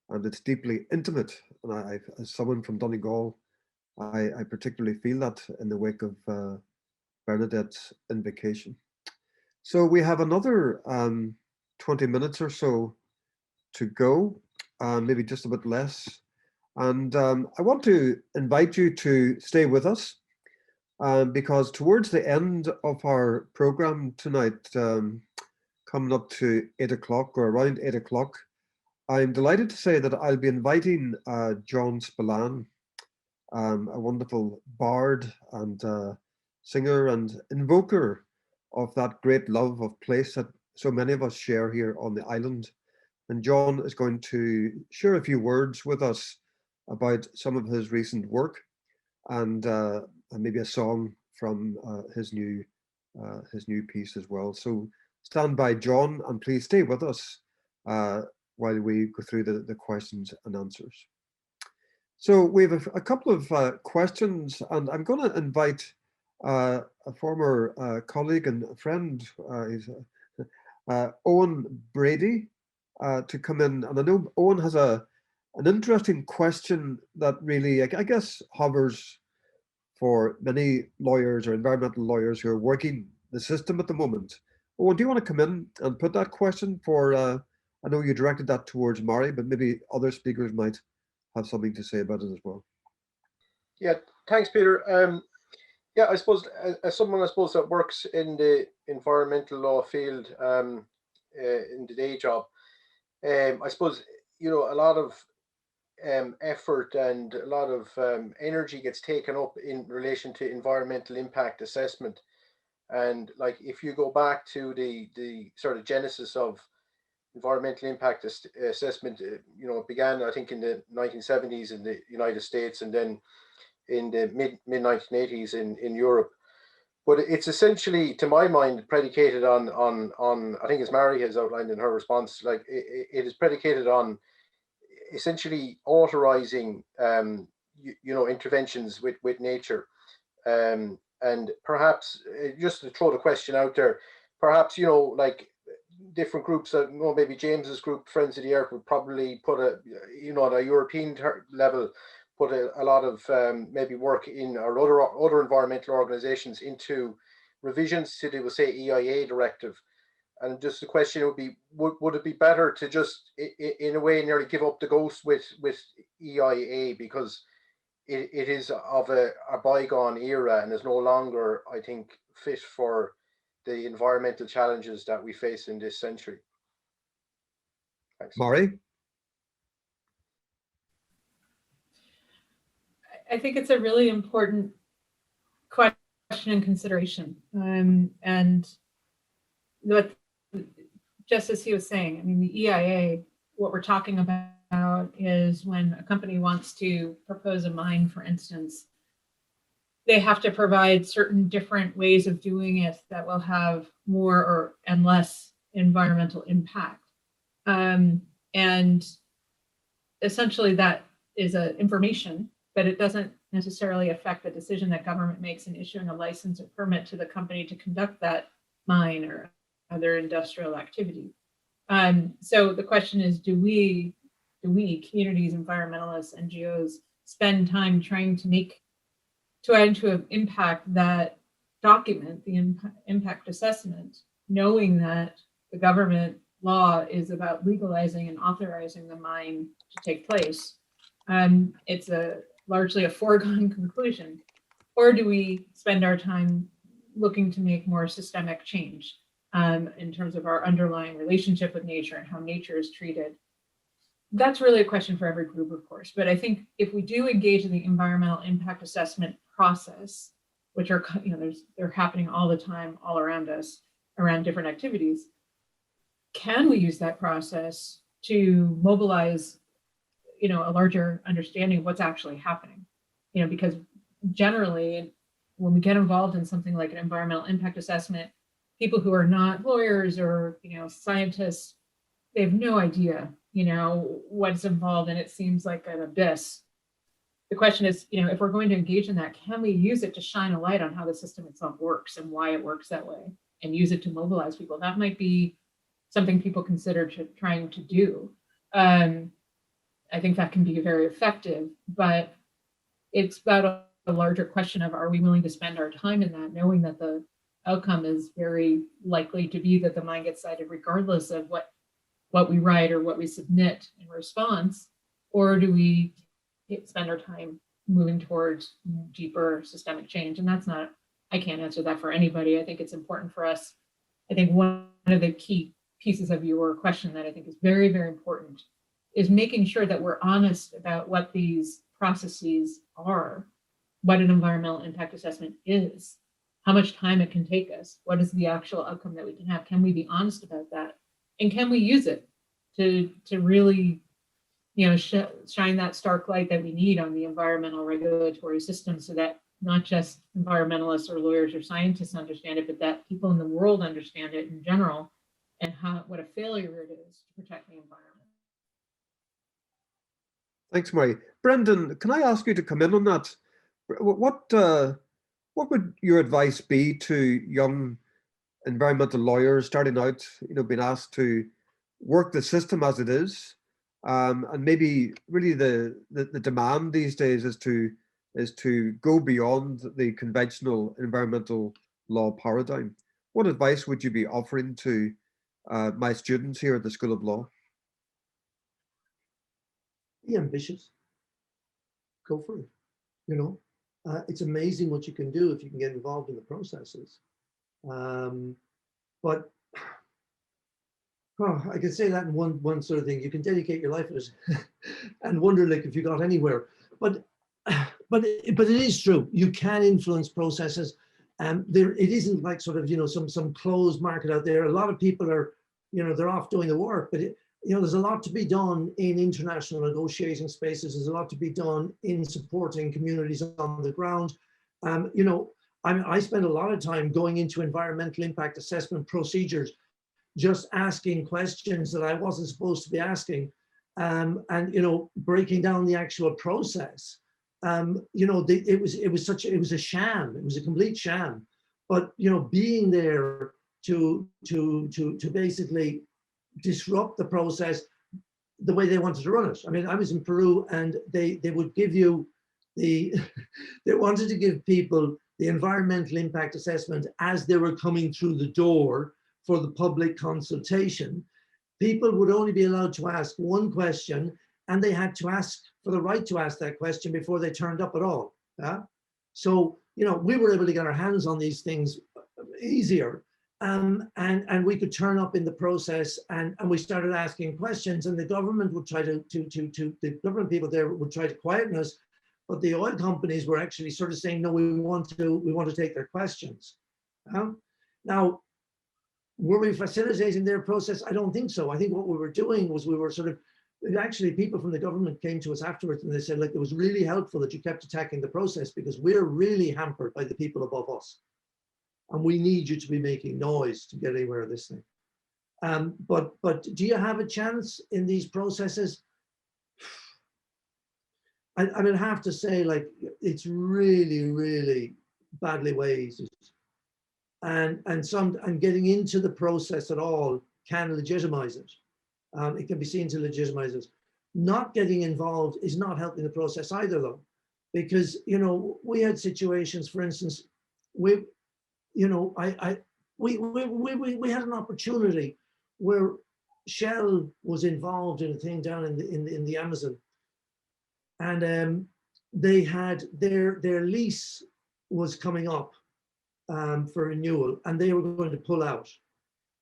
and it's deeply intimate. And I, as someone from Donegal, I particularly feel that in the wake of Bernadette's invocation. So we have another 20 minutes or so to go, maybe just a bit less. And I want to invite you to stay with us because towards the end of our program tonight, coming up to 8 o'clock or around 8 o'clock, I'm delighted to say that I'll be inviting John Spillane, a wonderful bard and singer and invoker of that great love of place that so many of us share here on the island. And John is going to share a few words with us about some of his recent work and maybe a song from his new piece as well. So stand by, John, and please stay with us while we go through the questions and answers. So we have a couple of questions, and I'm going to invite a former colleague and friend, Owen Brady, to come in. And I know Owen has an interesting question that really, I guess, hovers for many lawyers or environmental lawyers who are working the system at the moment. Owen, do you want to come in and put that question for, I know you directed that towards Mari, but maybe other speakers might have something to say about it as well. Yeah, thanks, Peter. Yeah, I suppose as someone that works in the environmental law field in the day job, I suppose a lot of effort and a lot of energy gets taken up in relation to environmental impact assessment. And like if you go back to the sort of genesis of environmental impact assessment, it began, I think, in the 1970s in the United States, and then in the mid 1980s in Europe. But it's essentially, to my mind, predicated on I think, as Mari has outlined in her response, like it is predicated on essentially authorizing interventions with nature. And perhaps, just to throw the question out there, perhaps like different groups, maybe James's group, Friends of the Earth, would probably put at a European level, put a lot of maybe work in or other environmental organizations into revisions to the, say, EIA directive. And just the question would be, would it be better to just, in a way, nearly give up the ghost with EIA, because it is of a bygone era and is no longer, I think, fit for the environmental challenges that we face in this century? Thanks. Mari? I think it's a really important question and consideration. And what, just as he was saying, I mean, the EIA, what we're talking about is when a company wants to propose a mine, for instance, they have to provide certain different ways of doing it that will have more and less environmental impact. And essentially that is information, but it doesn't necessarily affect the decision that government makes in issuing a license or permit to the company to conduct that mine or other industrial activity. So the question is, do we, communities, environmentalists, NGOs, spend time trying to impact that document, the impact assessment, knowing that the government law is about legalizing and authorizing the mine to take place? It's largely a foregone conclusion. Or do we spend our time looking to make more systemic change in terms of our underlying relationship with nature and how nature is treated? That's really a question for every group, of course. But I think if we do engage in the environmental impact assessment process, which are, they're happening all the time, all around us, around different activities, can we use that process to mobilize, a larger understanding of what's actually happening? Because generally, when we get involved in something like an environmental impact assessment, people who are not lawyers or, scientists, they have no idea, what's involved, and it seems like an abyss. The question is, if we're going to engage in that, can we use it to shine a light on how the system itself works and why it works that way, and use it to mobilize people? That might be something people consider trying to do. I think that can be very effective, but it's about a larger question of, are we willing to spend our time in that, knowing that the outcome is very likely to be that the mine gets cited regardless of what we write or what we submit in response? Or do we spend our time moving towards deeper systemic change? And that's not, I can't answer that for anybody. I think it's important for us. I think one of the key pieces of your question that I think is very, very important is making sure that we're honest about what these processes are, what an environmental impact assessment is, how much time it can take us, what is the actual outcome that we can have. Can we be honest about that? And can we use it to really, shine that stark light that we need on the environmental regulatory system, so that not just environmentalists or lawyers or scientists understand it, but that people in the world understand it in general, and what a failure it is to protect the environment. Thanks, Mari. Brendan, can I ask you to come in on that? What would your advice be to young environmental lawyers starting out, being asked to work the system as it is, and maybe really the demand these days is to go beyond the conventional environmental law paradigm? What advice would you be offering to my students here at the School of Law? Be ambitious. Go for it. It's amazing what you can do if you can get involved in the processes. But I can say that in one sort of thing. You can dedicate your life to it and wonder like if you got anywhere. But it is true. You can influence processes. It isn't like sort of some closed market out there. A lot of people are they're off doing the work, but there's a lot to be done in international negotiating spaces. There's a lot to be done in supporting communities on the ground. I spend a lot of time going into environmental impact assessment procedures, just asking questions that I wasn't supposed to be asking, and breaking down the actual process. It was a sham. It was a complete sham. But being there to basically disrupt the process the way they wanted to run it. I mean, I was in Peru, and they would give you they wanted to give people the environmental impact assessment as they were coming through the door for the public consultation. People would only be allowed to ask one question, and they had to ask for the right to ask that question before they turned up at all. So, we were able to get our hands on these things easier. And we could turn up in the process, and we started asking questions, and the government would try the government people there would try to quieten us, but the oil companies were actually sort of saying, no, we want to take their questions. Now, were we facilitating their process? I don't think so. I think what we were doing was we were sort of, actually people from the government came to us afterwards, and they said, like, it was really helpful that you kept attacking the process, because we're really hampered by the people above us. And we need you to be making noise to get anywhere of this thing. But do you have a chance in these processes? I mean, I have to say, like, it's really, really badly weighted. And getting into the process at all can legitimize it. It can be seen to legitimize it. Not getting involved is not helping the process either, though, because we had situations, for instance, we had an opportunity where Shell was involved in a thing down in the Amazon, and they had their lease was coming up for renewal, and they were going to pull out,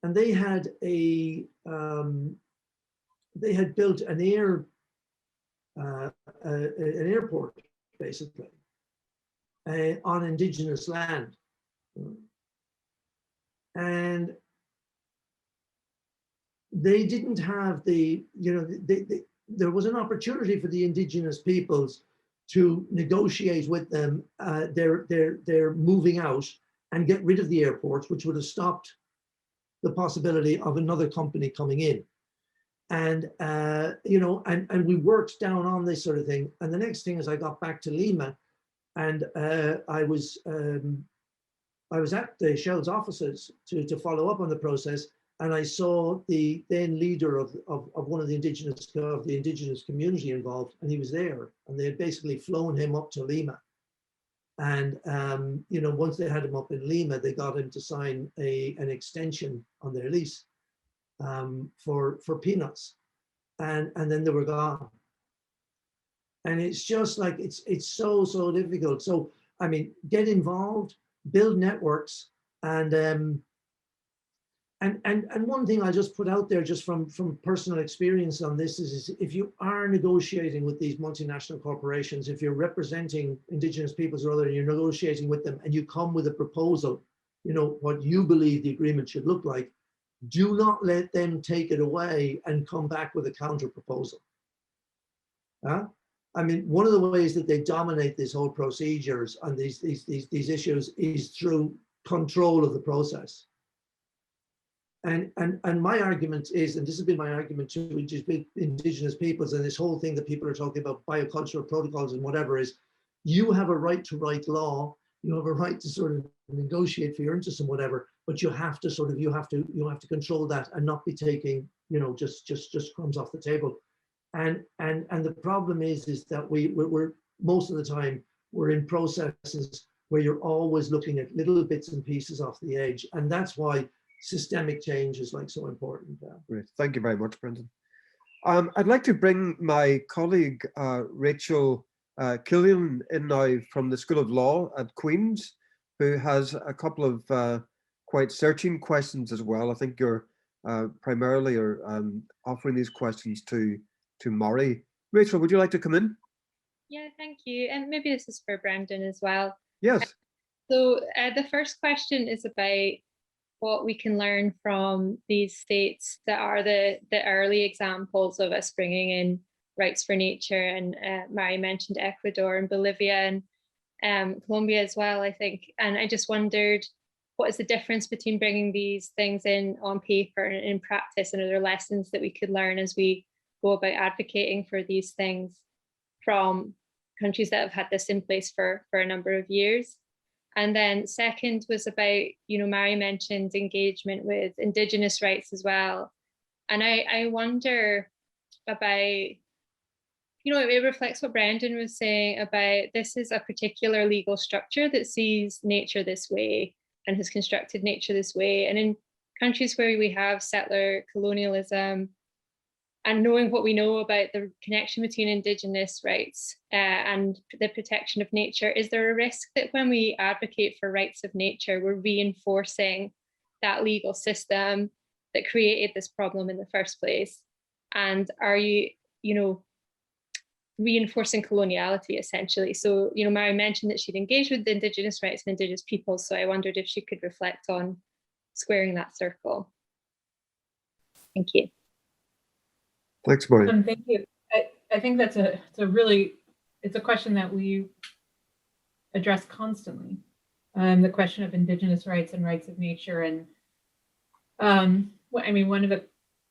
and they had built an airport basically on indigenous land. And they didn't have there was an opportunity for the indigenous peoples to negotiate with them their moving out and get rid of the airports, which would have stopped the possibility of another company coming in. And and we worked down on this sort of thing. And the next thing is I got back to Lima, and I was at the Shell's offices to follow up on the process, and I saw the then leader of one of the indigenous community involved, and he was there, and they had basically flown him up to Lima. And once they had him up in Lima, they got him to sign an extension on their lease for peanuts, and then they were gone. And it's just like it's so difficult. So I mean, get involved, build networks, and one thing I'll just put out there, just from personal experience on this, is if you are negotiating with these multinational corporations, if you're representing indigenous peoples or other, and you're negotiating with them, and you come with a proposal, what you believe the agreement should look like, do not let them take it away and come back with a counter proposal. I mean, one of the ways that they dominate this whole procedures and these issues is through control of the process. And my argument is, and this has been my argument to Indigenous peoples, and this whole thing that people are talking about biocultural protocols and whatever, is you have a right to write law, you have a right to sort of negotiate for your interests and whatever, but you have to sort of, you have to control that and not be taking, just crumbs off the table. And the problem is that we're most of the time we're in processes where you're always looking at little bits and pieces off the edge, and that's why systemic change is like so important. Great, thank you very much, Brendan. I'd like to bring my colleague Rachel Killian in now from the School of Law at Queen's, who has a couple of quite searching questions as well. I think you're primarily offering these questions to Murray. Rachel, would you like to come in? Yeah, thank you. And maybe this is for Brendan as well. Yes. So the first question is about what we can learn from these states that are the early examples of us bringing in rights for nature. And Murray mentioned Ecuador and Bolivia and Colombia as well, I think. And I just wondered, what is the difference between bringing these things in on paper and in practice? And are there lessons that we could learn as we go about advocating for these things from countries that have had this in place for a number of years? And then second was about, Murray mentioned engagement with Indigenous rights as well. And I wonder about, it reflects what Brendan was saying about this is a particular legal structure that sees nature this way and has constructed nature this way. And in countries where we have settler colonialism, and knowing what we know about the connection between Indigenous rights and the protection of nature, is there a risk that when we advocate for rights of nature, we're reinforcing that legal system that created this problem in the first place? And are you, reinforcing coloniality essentially? So, Murray mentioned that she'd engaged with the Indigenous rights and Indigenous peoples. So I wondered if she could reflect on squaring that circle. Thank you. Thanks, Murray. Thank you. I think that's it's a question that we address constantly. The question of Indigenous rights and rights of nature. And one of the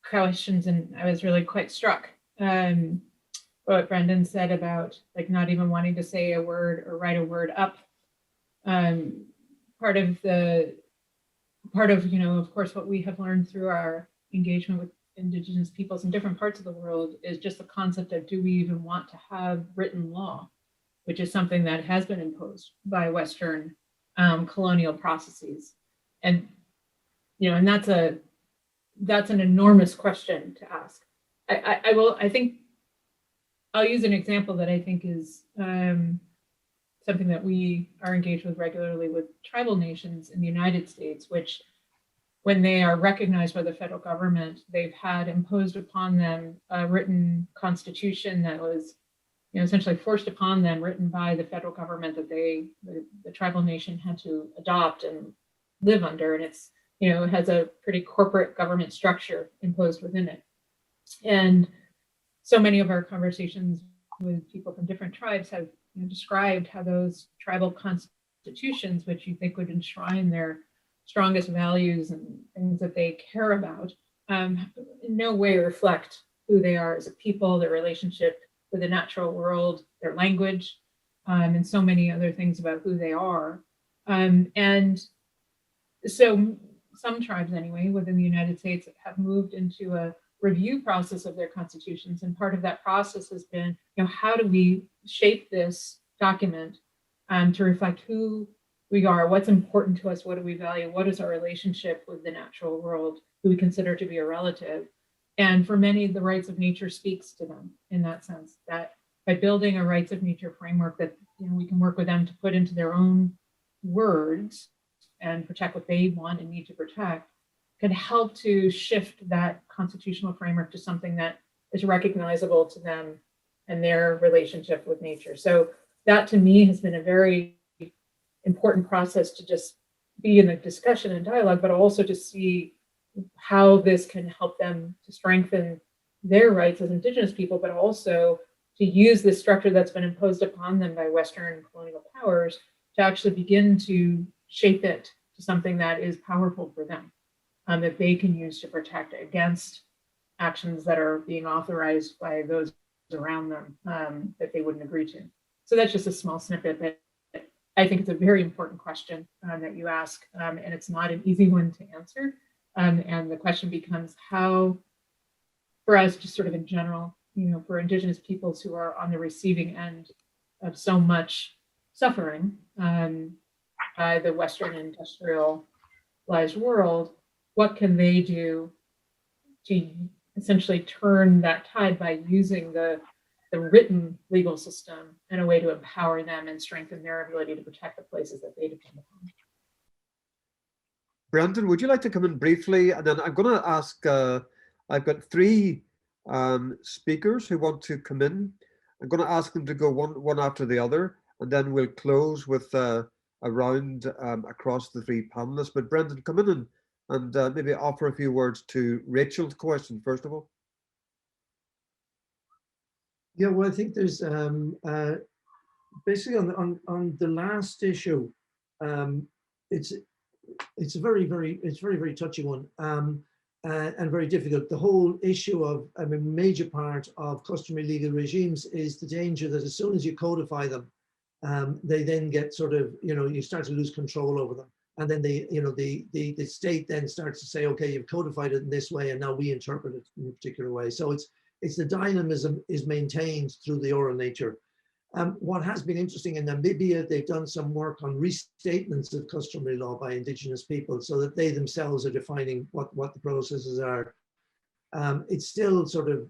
questions, and I was really quite struck what Brendan said about like not even wanting to say a word or write a word up. Part of, of course, what we have learned through our engagement with Indigenous peoples in different parts of the world is just the concept of, do we even want to have written law, which is something that has been imposed by Western colonial processes. And, and that's an enormous question to ask. I think I'll use an example that I think is something that we are engaged with regularly with tribal nations in the United States, which when they are recognized by the federal government, they've had imposed upon them a written constitution that was, essentially forced upon them, written by the federal government that the tribal nation had to adopt and live under. And it's, it has a pretty corporate government structure imposed within it. And so many of our conversations with people from different tribes have described how those tribal constitutions, which you think would enshrine their strongest values and things that they care about, in no way reflect who they are as a people, their relationship with the natural world, their language, and so many other things about who they are. And so some tribes anyway, within the United States have moved into a review process of their constitutions. And part of that process has been, how do we shape this document to reflect who we are, what's important to us, what do we value, what is our relationship with the natural world, who we consider to be a relative. And for many, the rights of nature speaks to them in that sense, that by building a rights of nature framework that we can work with them to put into their own words and protect what they want and need to protect, can help to shift that constitutional framework to something that is recognizable to them and their relationship with nature. So that to me has been a very important process to just be in the discussion and dialogue, but also to see how this can help them to strengthen their rights as Indigenous people, but also to use this structure that's been imposed upon them by Western colonial powers to actually begin to shape it to something that is powerful for them. that they can use to protect against actions that are being authorized by those around them that they wouldn't agree to. So that's just a small snippet, but I think it's a very important question that you ask, and it's not an easy one to answer. And the question becomes how, for us, just sort of in general, for Indigenous peoples who are on the receiving end of so much suffering by the Western industrialized world, what can they do to essentially turn that tide by using the written legal system in a way to empower them and strengthen their ability to protect the places that they depend upon? Brendan, would you like to come in briefly? And then I'm going to ask, I've got three speakers who want to come in. I'm going to ask them to go one after the other, and then we'll close with a round across the three panelists. But Brendan, come in and maybe offer a few words to Rachel's question, first of all. Yeah, well, I think there's basically on the last issue, it's a very touchy one and very difficult. The whole issue of a major part of customary legal regimes is the danger that as soon as you codify them, they then get sort of, you start to lose control over them. And then the state then starts to say, okay, you've codified it in this way, and now we interpret it in a particular way. So it's the dynamism is maintained through the oral nature. What has been interesting in Namibia, they've done some work on restatements of customary law by Indigenous people so that they themselves are defining what the processes are. It's still sort of,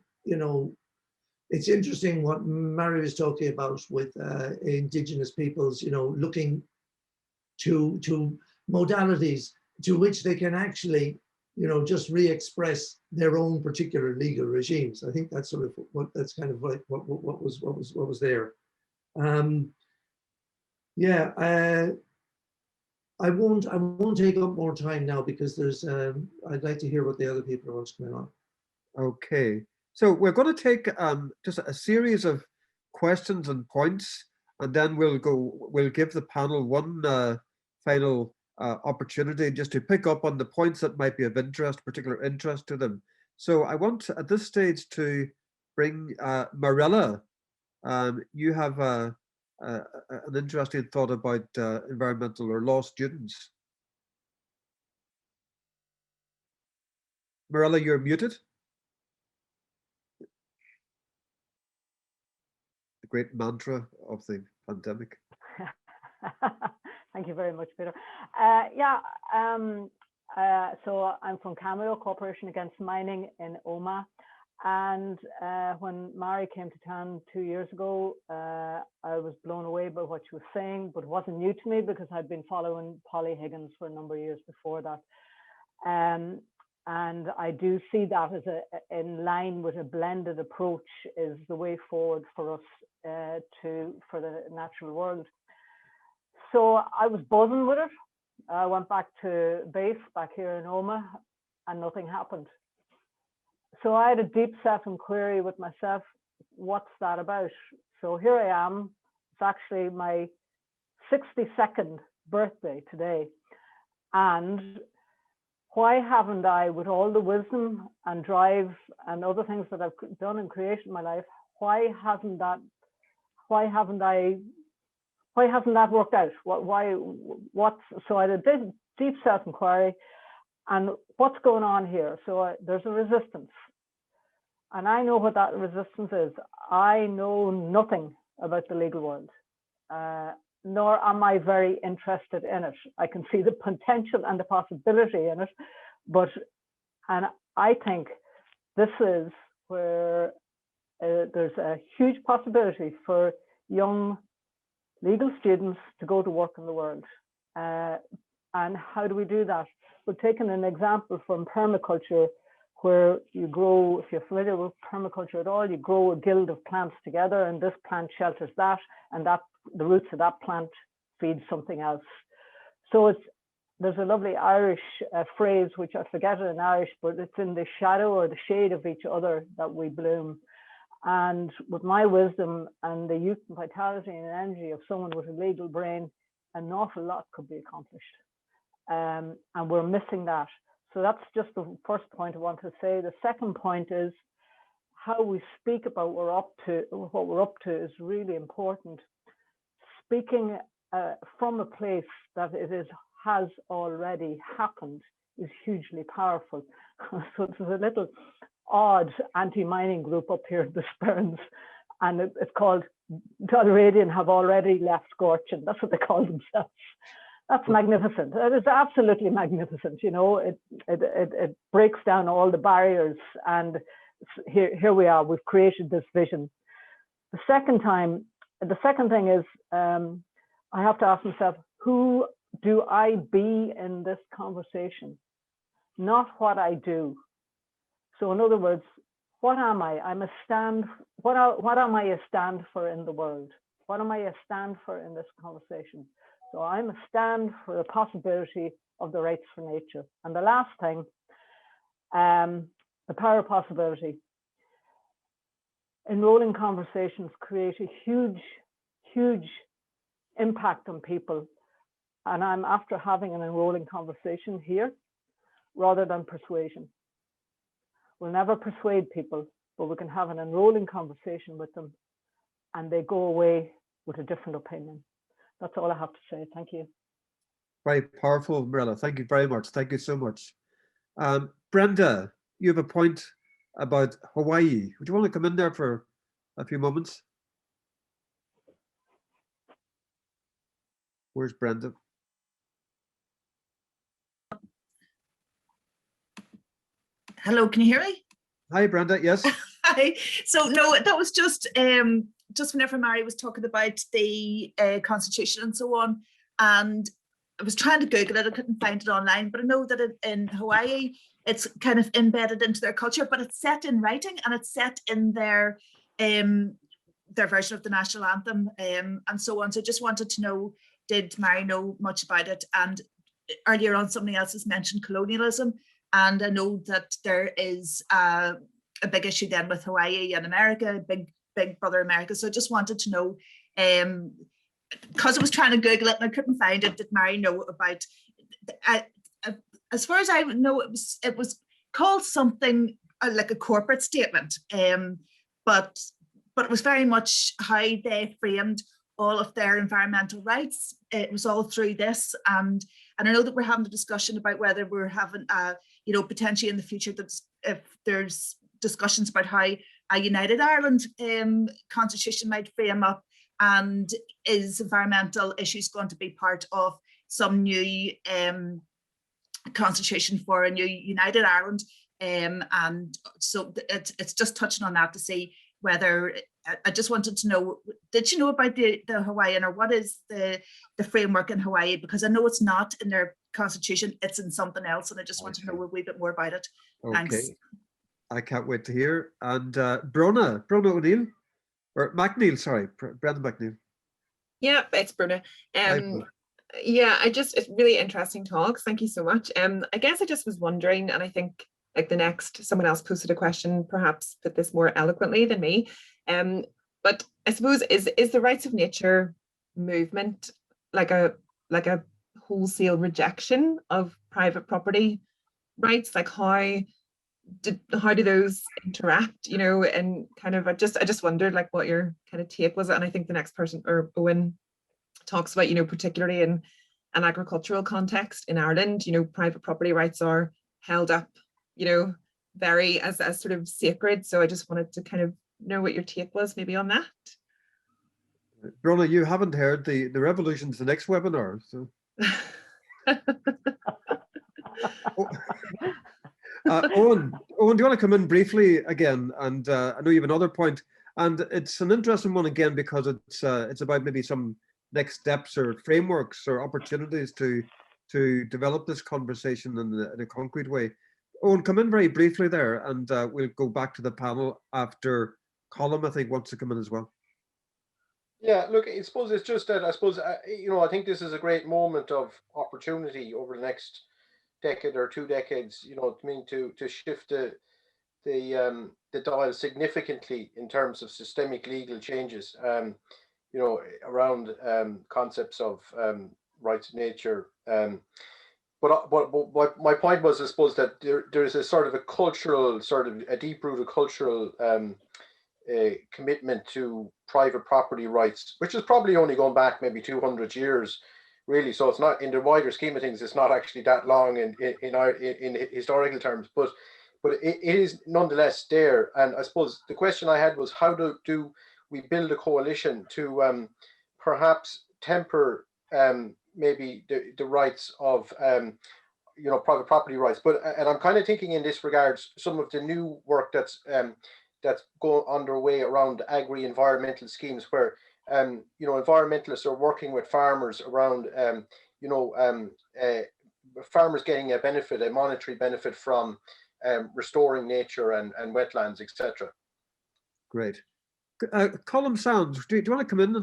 it's interesting what Mary was talking about with Indigenous peoples, looking to modalities to which they can actually, just re-express their own particular legal regimes. I think that's sort of that's kind of like what was there. Yeah, I won't take up more time now because there's I'd like to hear what the other people are going on. Okay, so we're going to take just a series of questions and points, and then we'll give the panel one final opportunity just to pick up on the points that might be of particular interest to them. So I want at this stage to bring Marilla. You have an interesting thought about environmental or law students. Marilla, you're muted. The great mantra of the pandemic. Thank you very much, Peter. So I'm from Camero Corporation Against Mining in Omagh. And when Mary came to town 2 years ago, I was blown away by what she was saying, but it wasn't new to me because I'd been following Polly Higgins for a number of years before that. And I do see that as in line with a blended approach is the way forward for us for the natural world. So I was buzzing with it. I went back to base back here in Omagh and nothing happened. So I had a deep self-inquiry with myself, what's that about? So here I am, it's actually my 62nd birthday today. And why haven't I, with all the wisdom and drive and other things that I've done and created in my life, why hasn't that worked out? So I had a deep self-inquiry and what's going on here? So there's a resistance. And I know what that resistance is. I know nothing about the legal world, nor am I very interested in it. I can see the potential and the possibility in it, and I think this is where there's a huge possibility for young legal students to go to work in the world. And how do we do that? We're taking an example from permaculture, where you grow, if you're familiar with permaculture at all, you grow a guild of plants together and this plant shelters that, and the roots of that plant feed something else. So there's a lovely Irish phrase, which I forget it in Irish, but it's in the shadow or the shade of each other that we bloom. And with my wisdom and the youth and vitality and energy of someone with a legal brain, an awful lot could be accomplished. And we're missing that. So that's just the first point I want to say. The second point is how we speak about what we're up to is really important. Speaking from a place that has already happened is hugely powerful. So there's a little odd anti-mining group up here in the Sperrins, and it's called Dalradian have already left Scorchin. That's what they call themselves. That's magnificent. It is absolutely magnificent. You know, it breaks down all the barriers, and here we are. We've created this vision. The second thing is I have to ask myself, who do I be in this conversation? Not what I do. So in other words, what am I? I'm a stand. What am I a stand for in the world? What am I a stand for in this conversation? So I'm a stand for the possibility of the rights for nature. And the last thing, the power of possibility. Enrolling conversations create a huge, huge impact on people. And I'm after having an enrolling conversation here rather than persuasion. We'll never persuade people, but we can have an enrolling conversation with them and they go away with a different opinion. That's all I have to say. Thank you. Very powerful, Mirella. Thank you very much. Thank you so much. Brenda, you have a point about Hawaii. Would you want to come in there for a few moments? Where's Brenda? Hello, can you hear me? Hi, Brenda. Yes. Hi. So no, that was just whenever Mary was talking about the constitution and so on, and I was trying to Google it. I couldn't find it online, but I know that in Hawaii, it's kind of embedded into their culture, but it's set in writing and it's set in their version of the national anthem and so on. So I just wanted to know, did Mary know much about it? And earlier on, somebody else has mentioned colonialism. And I know that there is a big issue then with Hawaii and America, big brother America. So I just wanted to know, because I was trying to Google it and I couldn't find it, did Mary know about, as far as I know, it was called something like a corporate statement, but it was very much how they framed all of their environmental rights. It was all through this, and I know that we're having a discussion about whether we're having potentially in the future that if there's discussions about how a United Ireland constitution might frame up, and is environmental issues going to be part of some new constitution for a new United Ireland, and so it's just touching on that to see whether, I just wanted to know, did you know about the Hawaiian, or what is the framework in Hawaii? Because I know it's not in their constitution, it's in something else, and I just want to know a wee bit more about it. Okay. Thanks. I can't wait to hear. And Brona O'Neill, or McNeil, sorry, Brendan McNeil. Yeah, it's Bruna. Hi, Bruna. Yeah, it's really interesting talks. Thank you so much. I guess I just was wondering, and I think like someone else posted a question, perhaps put this more eloquently than me. But I suppose is the rights of nature movement like a wholesale rejection of private property rights? Like how do those interact, and kind of I just wondered like what your kind of take was. And I think the next person, or Owen, talks about, particularly in an agricultural context in Ireland, private property rights are held up, very as sort of sacred. So I just wanted to kind of know what your take was maybe on that. Brona, you haven't heard the revolution's the next webinar, so. Owen, do you want to come in briefly again? And I know you have another point, and it's an interesting one again because it's about maybe some next steps or frameworks or opportunities to develop this conversation in a concrete way. Owen, come in very briefly there, and we'll go back to the panel after Colm, I think, wants to come in as well. Yeah, look, I suppose it's just that I think this is a great moment of opportunity over the next decade or 2 decades, to shift the dial significantly in terms of systemic legal changes, around concepts of rights of nature, but my point was, I suppose, that there is a sort of a cultural, sort of a deep-rooted cultural commitment to private property rights, which is probably only going back maybe 200 years, really. So it's not, in the wider scheme of things, it's not actually that long in historical terms, but it is nonetheless there. And I suppose the question I had was, how do we build a coalition to perhaps temper maybe the rights of private property rights? And I'm kind of thinking in this regard, some of the new work that's going underway around agri-environmental schemes, where environmentalists are working with farmers around farmers getting a monetary benefit from restoring nature and wetlands, etc. Great. Colm Sands, do you want to come in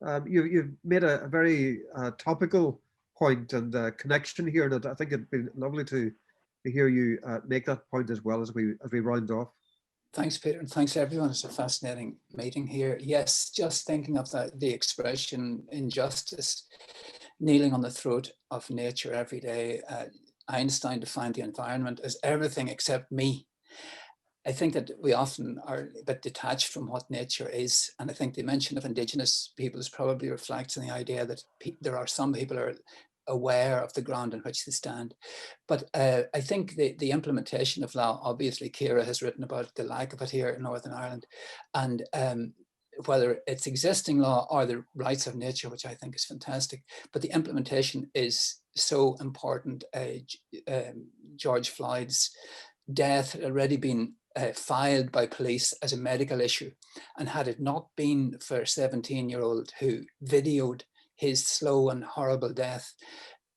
and you've made a very topical point and connection here, and I think it'd be lovely to hear you make that point as well as we round off. Thanks, Peter, and thanks everyone. It's a fascinating meeting here. Yes, just thinking of the expression injustice, kneeling on the throat of nature every day. Einstein defined the environment as everything except me. I think that we often are a bit detached from what nature is. And I think the mention of Indigenous peoples probably reflects on the idea that there are some people who are aware of the ground on which they stand. But I think the implementation of law, obviously Ciara has written about the lack of it here in Northern Ireland, and whether it's existing law or the rights of nature, which I think is fantastic, but the implementation is so important. George Floyd's death had already been filed by police as a medical issue, and had it not been for a 17-year-old who videoed his slow and horrible death,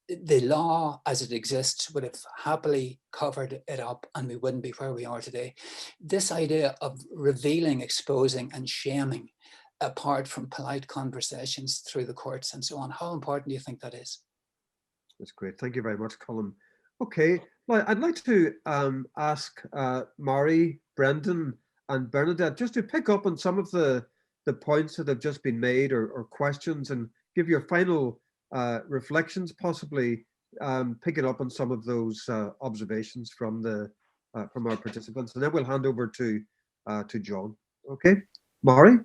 the law as it exists would have happily covered it up and we wouldn't be where we are today. This idea of revealing, exposing and shaming, apart from polite conversations through the courts and so on, how important do you think that is? That's great. Thank you very much, Colm. Okay, well, I'd like to ask Mari, Brendan and Bernadette just to pick up on some of the points that have just been made or questions, and give your final reflections, possibly picking up on some of those observations from our participants, and then we'll hand over to John. Okay, Mari?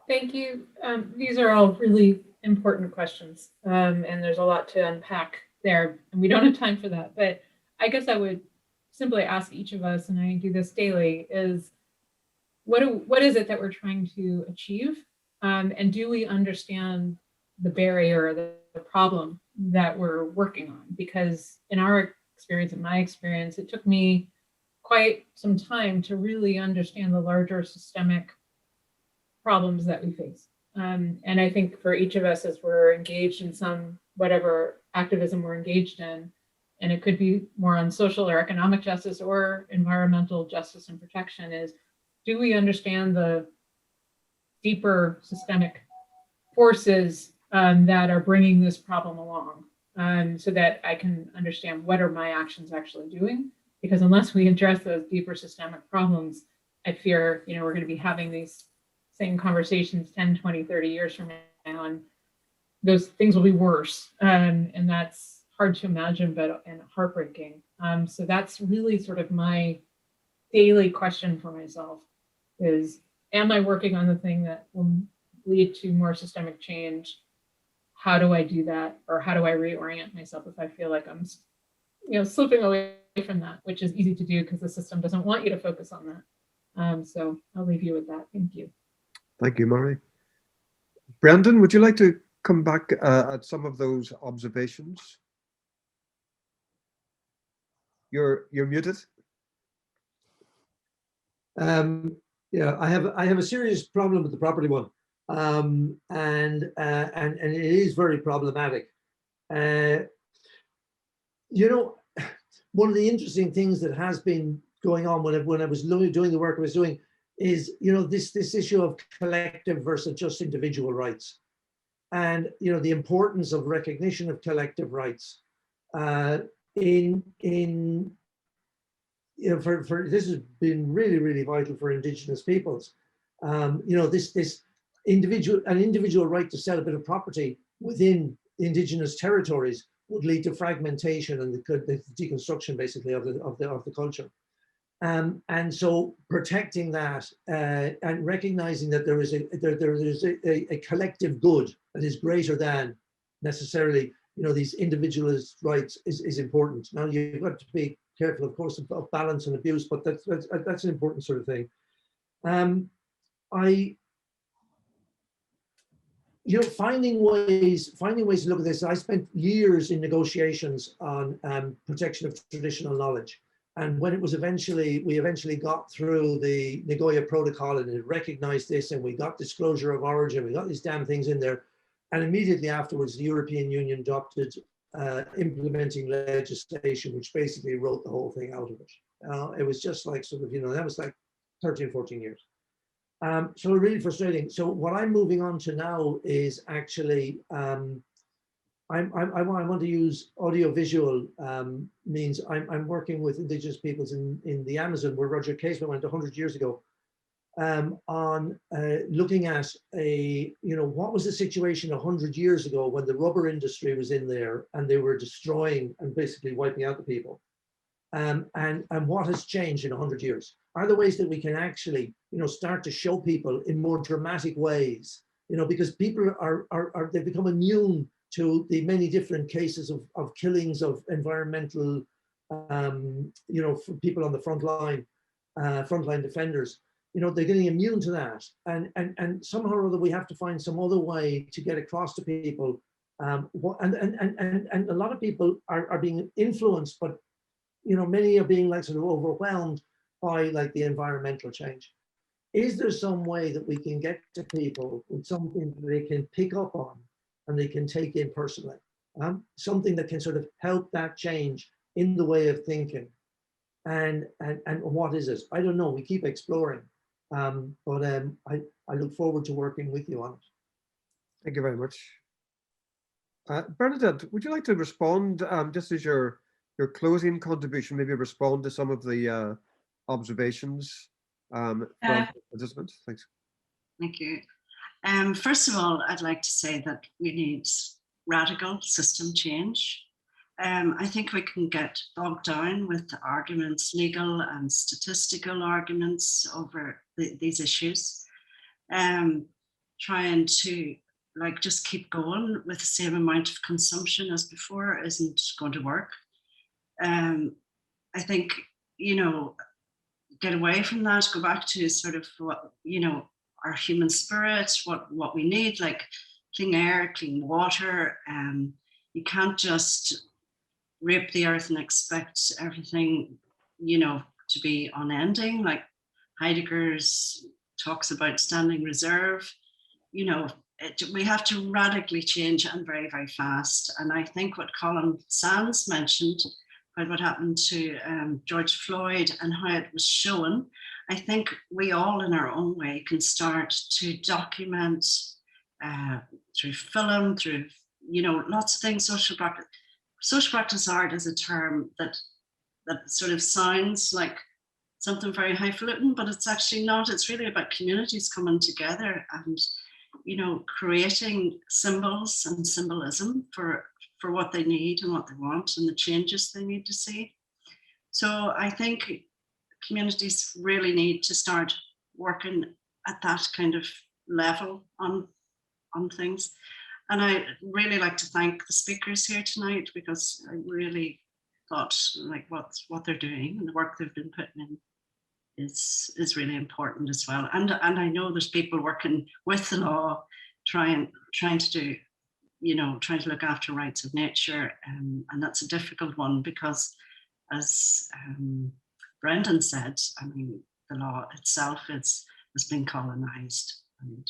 Thank you. These are all really important questions, and there's a lot to unpack there, and we don't have time for that. But I guess I would simply ask each of us, and I do this daily, is what is it that we're trying to achieve? And do we understand the barrier, the problem that we're working on? Because in our experience, in my experience, it took me quite some time to really understand the larger systemic problems that we face. And I think for each of us, as we're engaged in some whatever activism we're engaged in, and it could be more on social or economic justice or environmental justice and protection, is do we understand the deeper systemic forces that are bringing this problem along, so that I can understand what are my actions actually doing? Because unless we address those deeper systemic problems, I fear we're going to be having these same conversations 10, 20, 30 years from now, and those things will be worse. And that's hard to imagine, and heartbreaking. So that's really sort of my daily question for myself is, am I working on the thing that will lead to more systemic change? How do I do that? Or how do I reorient myself if I feel like I'm slipping away from that, which is easy to do because the system doesn't want you to focus on that. So I'll leave you with that. Thank you. Thank you, Mari. Brendan, would you like to come back at some of those observations? You're muted. Yeah, I have a serious problem with the property one, and it is very problematic. One of the interesting things that has been going on when I was doing the work I was doing is this issue of collective versus just individual rights, and the importance of recognition of collective rights for this has been really, really vital for Indigenous peoples. This individual right to sell a bit of property within Indigenous territories would lead to fragmentation and the deconstruction basically of the culture. And so protecting that and recognizing that there is a collective good that is greater than necessarily, you know, these individualist rights is important. Now you've got to be careful, of course, of balance and abuse, but that's an important sort of thing. You know, finding ways to look at this. I spent years in negotiations on protection of traditional knowledge. And when it was we eventually got through the Nagoya Protocol and it recognized this, and we got disclosure of origin, we got these damn things in there. And immediately afterwards, the European Union adopted implementing legislation, which basically wrote the whole thing out of it. It was just like sort of, you know, that was like 13, 14 years. So really frustrating. So what I'm moving on to now is actually, I want to use audiovisual means. I'm working with Indigenous peoples in the Amazon, where Roger Casement went 100 years ago, on looking at what was the situation 100 years ago when the rubber industry was in there and they were destroying and basically wiping out the people, and what has changed in 100 years. Are there ways that we can actually, start to show people in more dramatic ways, because people they've become immune to the many different cases of killings of environmental, people on the front line, frontline defenders. They're getting immune to that, and somehow or other we have to find some other way to get across to people. And a lot of people are being influenced, but many are being like sort of overwhelmed by like the environmental change. Is there some way that we can get to people with something that they can pick up on and they can take in personally? Something that can sort of help that change in the way of thinking. And what is it? I don't know. We keep exploring. But I look forward to working with you on it. Thank you very much. Bernadette, would you like to respond, just as your closing contribution, maybe respond to some of the observations from participants? Thanks. Thank you. First of all, I'd like to say that we need radical system change. I think we can get bogged down with the arguments, legal and statistical arguments over these issues. Trying to just keep going with the same amount of consumption as before isn't going to work. I think, get away from that, go back to sort of what, our human spirit, what we need, like clean air, clean water. You can't just rape the earth and expect everything, to be unending. Like Heidegger talks about standing reserve. We have to radically change and very, very fast. And I think what Colin Sands mentioned about what happened to George Floyd and how it was shown, I think we all in our own way can start to document through film, through, lots of things. Social practice art is a term that sort of sounds like something very highfalutin, but it's actually not. It's really about communities coming together and, creating symbols and symbolism for what they need and what they want and the changes they need to see. So I think communities really need to start working at that kind of level on things. And I really like to thank the speakers here tonight, because I really thought like what they're doing and the work they've been putting in is really important as well. And I know there's people working with the law, trying to do, trying to look after rights of nature, and that's a difficult one because, as Brendan said, I mean, the law itself has been colonized, and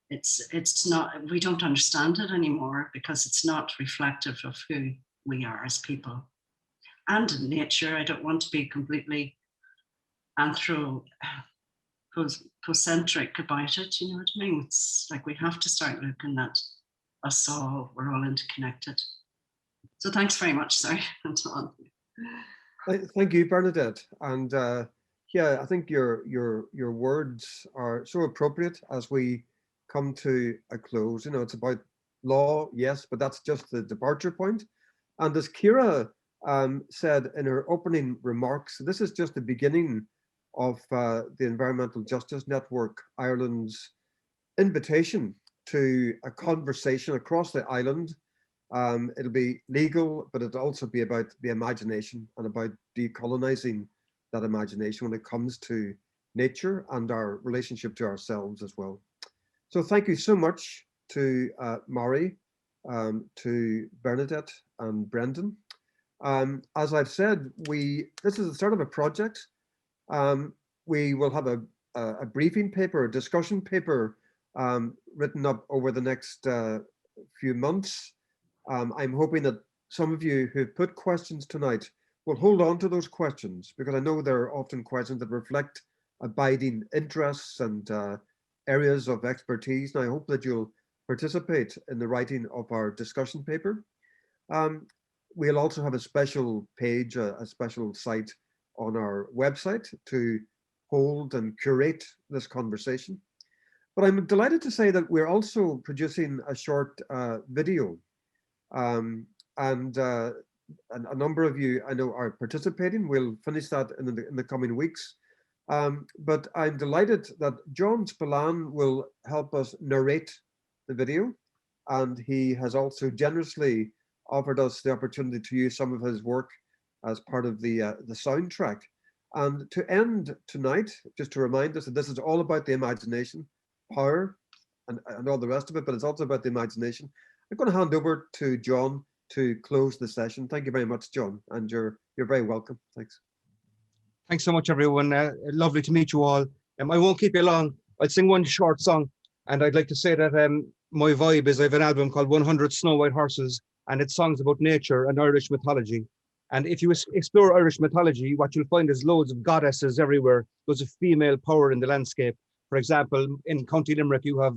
it's not, we don't understand it anymore because it's not reflective of who we are as people and nature. I don't want to be completely anthropocentric about it, you know what I mean? It's like we have to start looking at us all, we're all interconnected. So thanks very much, sorry, Anton. Thank you, Bernadette. And yeah, I think your words are so appropriate as we come to a close. It's about law, yes, but that's just the departure point. And as Ciara said in her opening remarks, this is just the beginning of the Environmental Justice Network Ireland's invitation to a conversation across the island. It'll be legal, but it'll also be about the imagination and about decolonizing that imagination when it comes to nature and our relationship to ourselves as well. So thank you so much to Mari, to Bernadette and Brendan. As I've said, this is the start of a project. We will have a briefing paper, a discussion paper written up over the next few months. I'm hoping that some of you who've put questions tonight will hold on to those questions, because I know there are often questions that reflect abiding interests and areas of expertise. And I hope that you'll participate in the writing of our discussion paper. We'll also have a special page, a special site on our website to hold and curate this conversation. But I'm delighted to say that we're also producing a short video. And a number of you I know are participating. We'll finish that in the coming weeks. But I'm delighted that John Spillane will help us narrate the video. And he has also generously offered us the opportunity to use some of his work as part of the soundtrack. And to end tonight, just to remind us that this is all about the imagination, power, and all the rest of it, but it's also about the imagination. I'm going to hand over to John to close the session. Thank you very much, John, and you're very welcome. Thanks. Thanks so much, everyone. Lovely to meet you all. I won't keep you long. I'll sing one short song, and I'd like to say that my vibe is I have an album called 100 Snow White Horses, and it's songs about nature and Irish mythology. And if you explore Irish mythology, what you'll find is loads of goddesses everywhere, loads of female power in the landscape. For example, in County Limerick, you have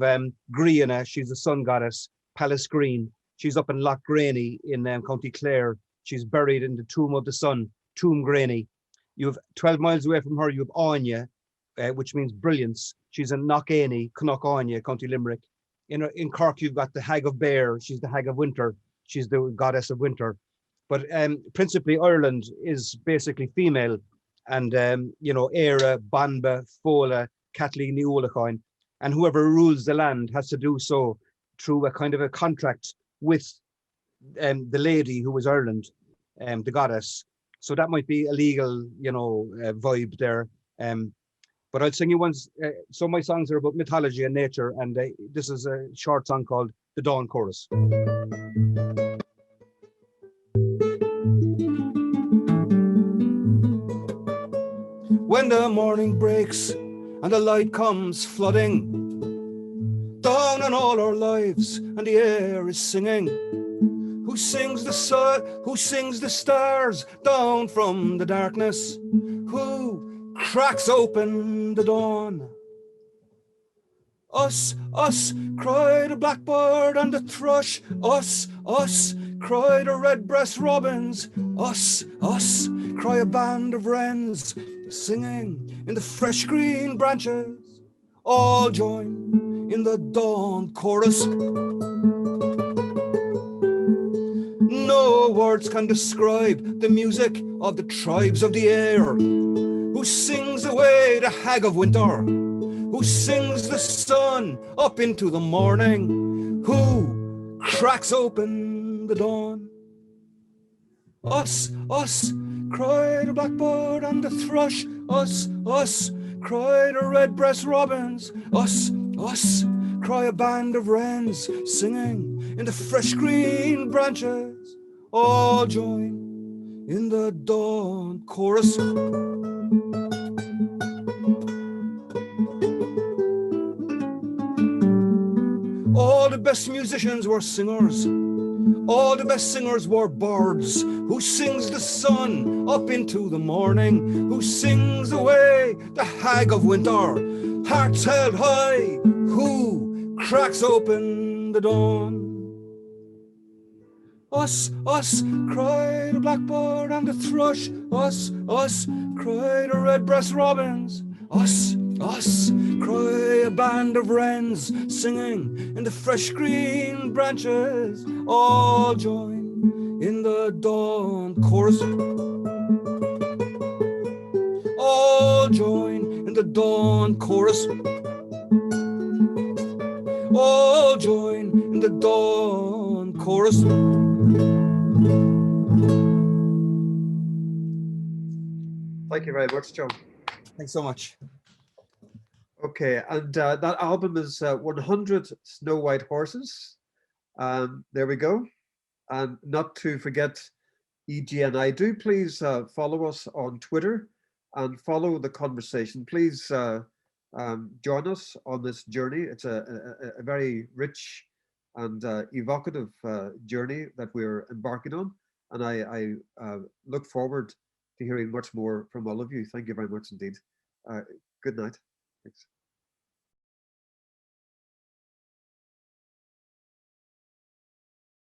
Grianna, she's the sun goddess, Pallas Green. She's up in Loch Graney in County Clare. She's buried in the Tomb of the Sun, Tomb Graney. You have 12 miles away from her, you have Anya, which means brilliance. She's in Knockany, Anya, County Limerick. In Cork, you've got the Hag of Bear. She's the Hag of Winter. She's the goddess of winter. But principally, Ireland is basically female. And, Éire, Banba, Fola, Kathleen, Niolacoin. And whoever rules the land has to do so through a kind of a contract with the lady who is Ireland, the goddess. So that might be a legal, vibe there. But I'll sing you ones. So my songs are about mythology and nature, and this is a short song called The Dawn Chorus. When the morning breaks and the light comes flooding down on all our lives, and the air is singing, who sings the sun, who sings the stars down from the darkness, who cracks open the dawn? Us, us, cried a blackbird and a thrush. Us, us, cried a redbreast robins. Us, us, cry a band of wrens, singing in the fresh green branches. All join in the dawn chorus. No words can describe the music of the tribes of the air, who sings away the Hag of Winter, who sings the sun up into the morning, who cracks open the dawn. Us, us, cried a blackbird and a thrush. Us, us, cried a redbreast robins. Us, us, cry a band of wrens, singing in the fresh green branches. All join in the dawn chorus. All the best musicians were singers. All the best singers were birds. Who sings the sun up into the morning? Who sings away the Hag of Winter? Hearts held high. Who cracks open the dawn? Us, us, cried a blackbird and a thrush. Us, us, cried a redbreast robins. Us, Us cry a band of wrens singing in the fresh green branches. All join in the dawn chorus. All join in the dawn chorus. All join in the dawn chorus. Thank you very much, John. Thanks so much. Okay, and that album is 100 Snow White Horses. There we go. And not to forget EGNI. Do please follow us on Twitter and follow the conversation. Please join us on this journey. It's a very rich and evocative journey that we're embarking on. And I look forward to hearing much more from all of you. Thank you very much indeed. Good night. Thanks.